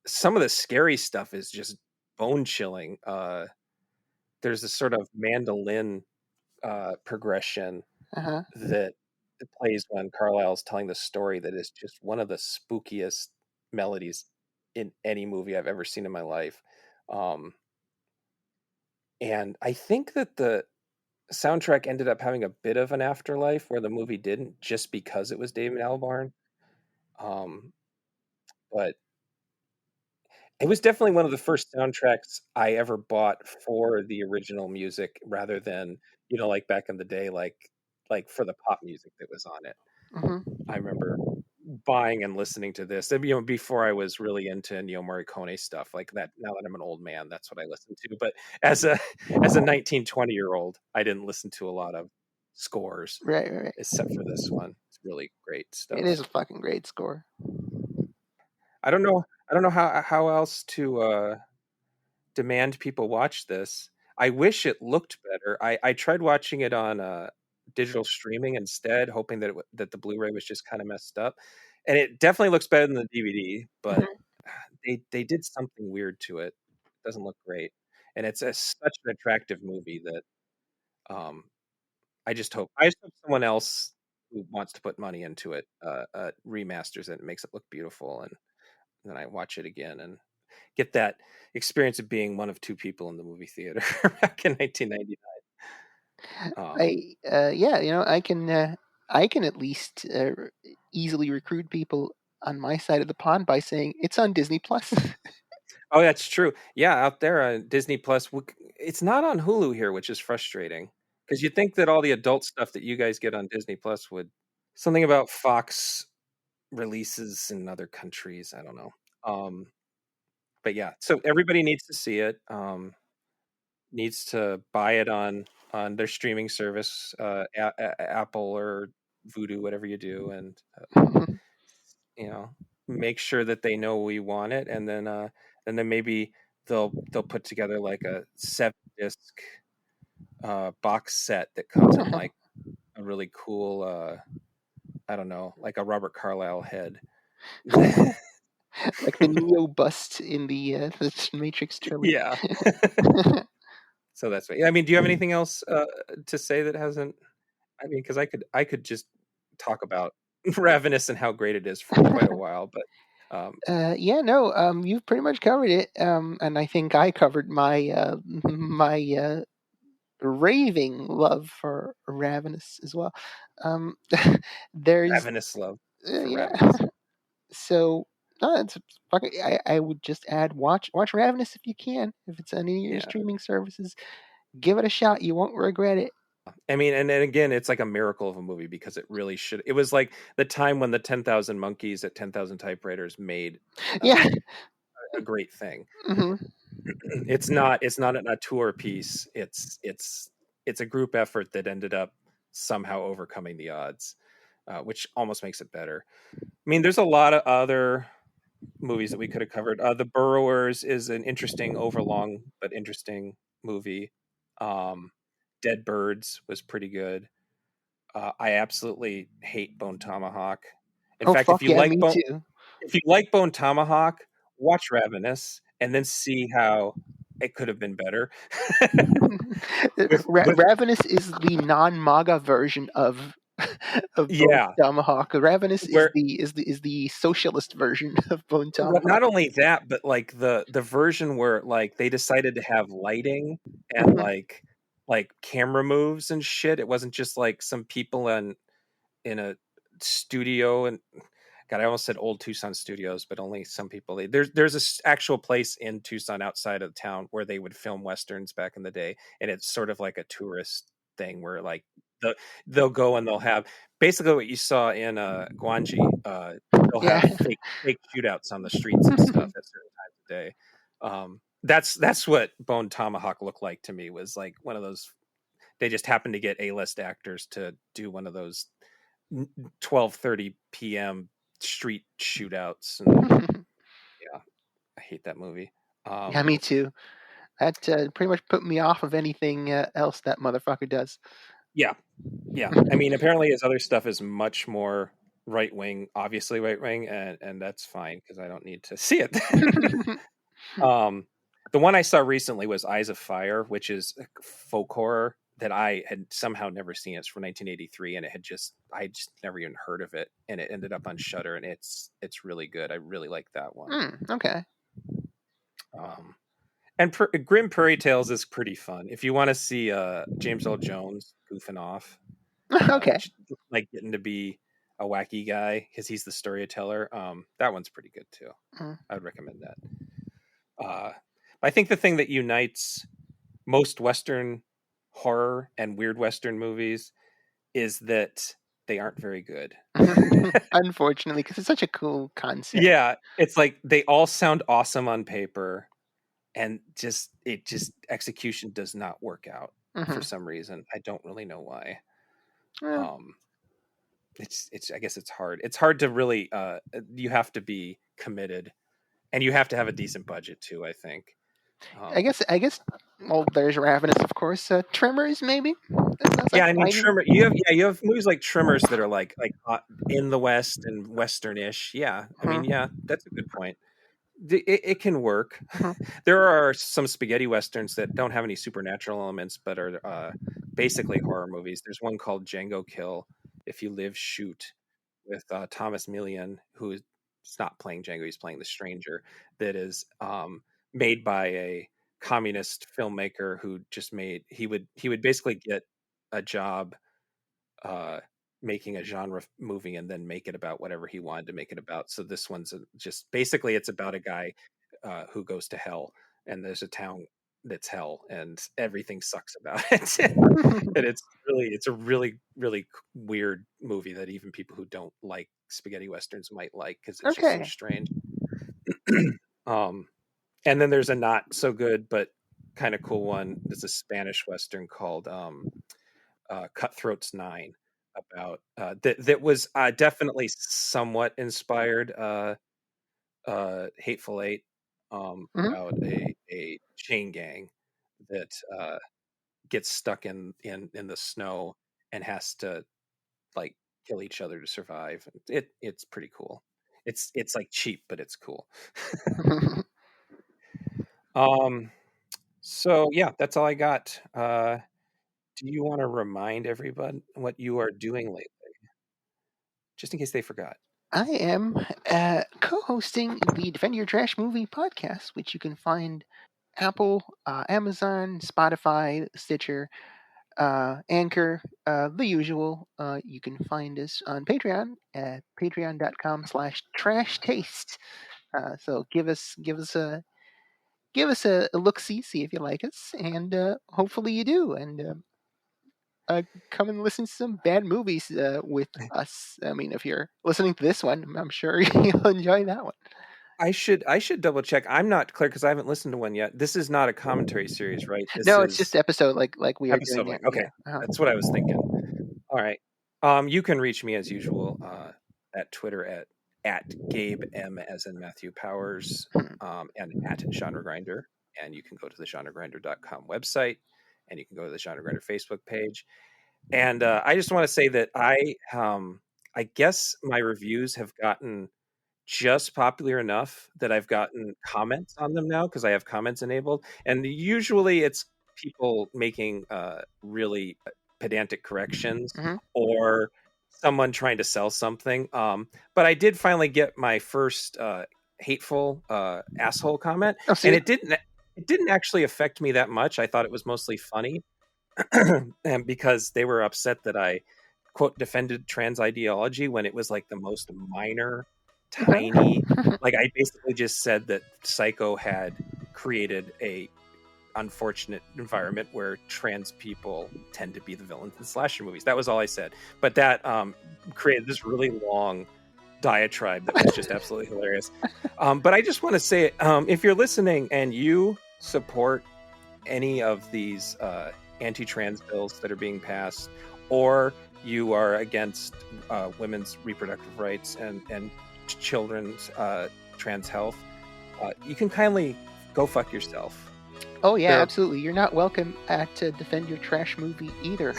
some of the scary stuff is just bone chilling. There's this sort of mandolin progression that plays when Carlisle's telling the story, that is just one of the spookiest melodies in any movie I've ever seen in my life. And I think that the soundtrack ended up having a bit of an afterlife where the movie didn't, just because it was David Albarn. But it was definitely one of the first soundtracks I ever bought for the original music, rather than, like back in the day, like for the pop music that was on it. I remember buying and listening to this, before I was really into Ennio Morricone stuff like that. Now that I'm an old man, that's what I listen to. But as a 19, 20-year-old, I didn't listen to a lot of scores, right, except for this one. It's really great stuff. It is a fucking great score. I don't know how else to demand people watch this. I wish it looked better. I tried watching it on digital streaming instead, hoping that that the Blu-ray was just kind of messed up, and it definitely looks better than the DVD. But they did something weird to it. It doesn't look great, and it's such an attractive movie that I just hope someone else who wants to put money into it remasters it and makes it look beautiful, and then I watch it again and get that experience of being one of two people in the movie theater back in 1999. I can at least easily recruit people on my side of the pond by saying it's on Disney Plus. Oh, that's true. Yeah, out there on Disney Plus, it's not on Hulu here, which is frustrating, because you'd think that all the adult stuff that you guys get on Disney Plus would. Something about Fox releases in other countries, I don't know. But yeah, so everybody needs to see it. Needs to buy it on their streaming service, Apple or Vudu, whatever you do, and make sure that they know we want it, and then maybe they'll put together like a 7-disc box set that comes in like a really cool I don't know, like a Robert Carlyle head. Like the Neo bust in the Matrix trailer. Yeah. So that's what. I mean, do you have anything else to say that hasn't? I mean, because I could just talk about Ravenous and how great it is for quite a while, but you've pretty much covered it, and I think I covered my my raving love for Ravenous as well. There's Ravenous love for yeah. Ravenous. So it's fucking. I would just add watch Ravenous if you can. If it's on any of your streaming services, give it a shot. You won't regret it. I mean, and then again, it's like a miracle of a movie, because it really should. It was like the time when the 10,000 Monkeys at 10,000 Typewriters made a great thing. Hmm. It's not an auteur piece. It's a group effort that ended up somehow overcoming the odds, which almost makes it better. I mean, there's a lot of other movies that we could have covered. The Burrowers is an interesting, overlong but interesting movie. Um, Dead Birds was pretty good. I absolutely hate Bone Tomahawk. In Oh fact, fuck yeah, me too. if you like Bone Tomahawk, watch Ravenous and then see how it could have been better. with Ravenous is the non-MAGA version of Bone yeah, Tomahawk. Ravenous is where the socialist version of Bone Tomahawk. not only that, but like the version where like they decided to have lighting and Mhm. like camera moves and shit. It wasn't just like some people in a studio. And God, I almost said old Tucson studios, but only some people. There's a actual place in Tucson outside of town where they would film westerns back in the day, and it's sort of like a tourist thing where like the, they'll go and they'll have basically what you saw in Gwangi. They'll Yeah. have fake shootouts on the streets and stuff at certain times of day. That's what Bone Tomahawk looked like to me. Was like one of those. They just happened to get A-list actors to do one of those 12:30 p.m. street shootouts, and yeah, I hate that movie. Yeah, me too. That pretty much put me off of anything else that motherfucker does. Yeah, yeah. I mean, apparently his other stuff is much more right wing, obviously right wing, and that's fine because I don't need to see it. um, the one I saw recently was Eyes of Fire, which is folk horror that I had somehow never seen. It's from 1983, and I just never even heard of it, and it ended up on Shudder, and it's really good. I really like that one. Okay. Um, and Grim Prairie Tales is pretty fun if you want to see James Earl Jones goofing off, Okay. like getting to be a wacky guy because he's the storyteller. That one's pretty good too. Mm. I would recommend that. I think the thing that unites most Western horror and weird Western movies is that they aren't very good. Unfortunately, because it's such a cool concept. Yeah, it's like they all sound awesome on paper, and just execution does not work out for Hmm. some reason. I don't really know why. Yeah. Um, it's I guess it's hard. It's hard to really. You have to be committed, and you have to have a decent budget too. I think. I guess. Well, there's Ravenous, of course. Tremors, maybe. That sounds Yeah, like I mean, fighting. Trimmer. You have movies like Trimmers that are like in the West and Westernish. Yeah, I mean, Mhm. yeah, that's a good point. It can work. Mhm. There are some spaghetti westerns that don't have any supernatural elements, but are basically horror movies. There's one called Django Kill, If You Live, Shoot, with Thomas Millian, who is not playing Django, he's playing the stranger. That is made by a communist filmmaker who just made he would basically get a job uh, making a genre movie and then make it about whatever he wanted to make it about. So this one's just basically it's about a guy who goes to hell, and there's a town that's hell, and everything sucks about it. And it's a really weird movie that even people who don't like spaghetti westerns might like because it's just so Okay. strange. um, and then there's a not so good but kind of cool one. It's a Spanish western called Cutthroats 9 about that was definitely somewhat inspired Hateful Eight, Mhm. about a chain gang that gets stuck in the snow and has to like kill each other to survive. It's pretty cool. It's like cheap, but it's cool. um so yeah, that's all I got. Do you want to remind everyone what you are doing lately, just in case they forgot? I am co-hosting the Defend Your Trash Movie podcast, which you can find Apple, Amazon, Spotify, Stitcher, Anchor, the usual. You can find us on Patreon at patreon.com/trash taste. So give us a look see if you like us, and hopefully you do. And come and listen to some bad movies with us. I mean, if you're listening to this one, I'm sure you'll enjoy that one. I should double check. I'm not clear because I haven't listened to one yet. This is not a commentary series, right? This No, it's just is episode like we are episode doing length. it. Okay, Yeah. that's what I was thinking. All right. You can reach me as usual at Twitter at Gabe M as in Matthew Powers and at Genre Grinder. And you can go to the genregrinder.com website, and you can go to the Genre Grinder Facebook page. And I just want to say that I guess my reviews have gotten just popular enough that I've gotten comments on them now because I have comments enabled. And usually it's people making really pedantic corrections Mhm. or someone trying to sell something. But I did finally get my first hateful asshole comment, Oh, see? and it didn't actually affect me that much. I thought it was mostly funny, and because they were upset that I quote defended trans ideology when it was like the most minor, tiny. Like I basically just said that Psycho had created a unfortunate environment where trans people tend to be the villains in slasher movies. That was all I said. But that created this really long diatribe that was just absolutely hilarious. But I just want to say, if you're listening and you support any of these anti-trans bills that are being passed, or you are against women's reproductive rights and children's trans health, you can kindly go fuck yourself. Oh yeah, absolutely. You're not welcome at Defend Your Trash Movie either.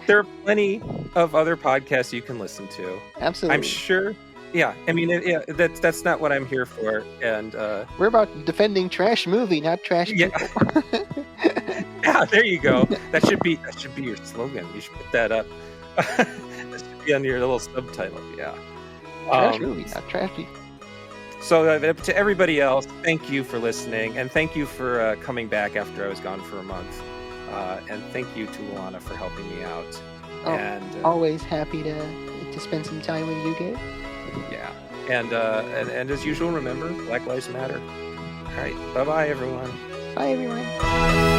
There are plenty of other podcasts you can listen to. Absolutely. I'm sure. Yeah, I mean, that's not what I'm here for. And we're about defending trash movie, not trash people. Yeah, there you go. That should be your slogan. You should put that up. That should be on your little subtitle. Yeah. Trash movie, not trash people. So to everybody else, thank you for listening, and thank you for coming back after I was gone for a month. And thank you to Luana for helping me out. Oh, and always happy to spend some time with you, Gabe. Yeah, and as usual, remember, Black Lives Matter. All right, bye-bye, everyone. Bye, everyone.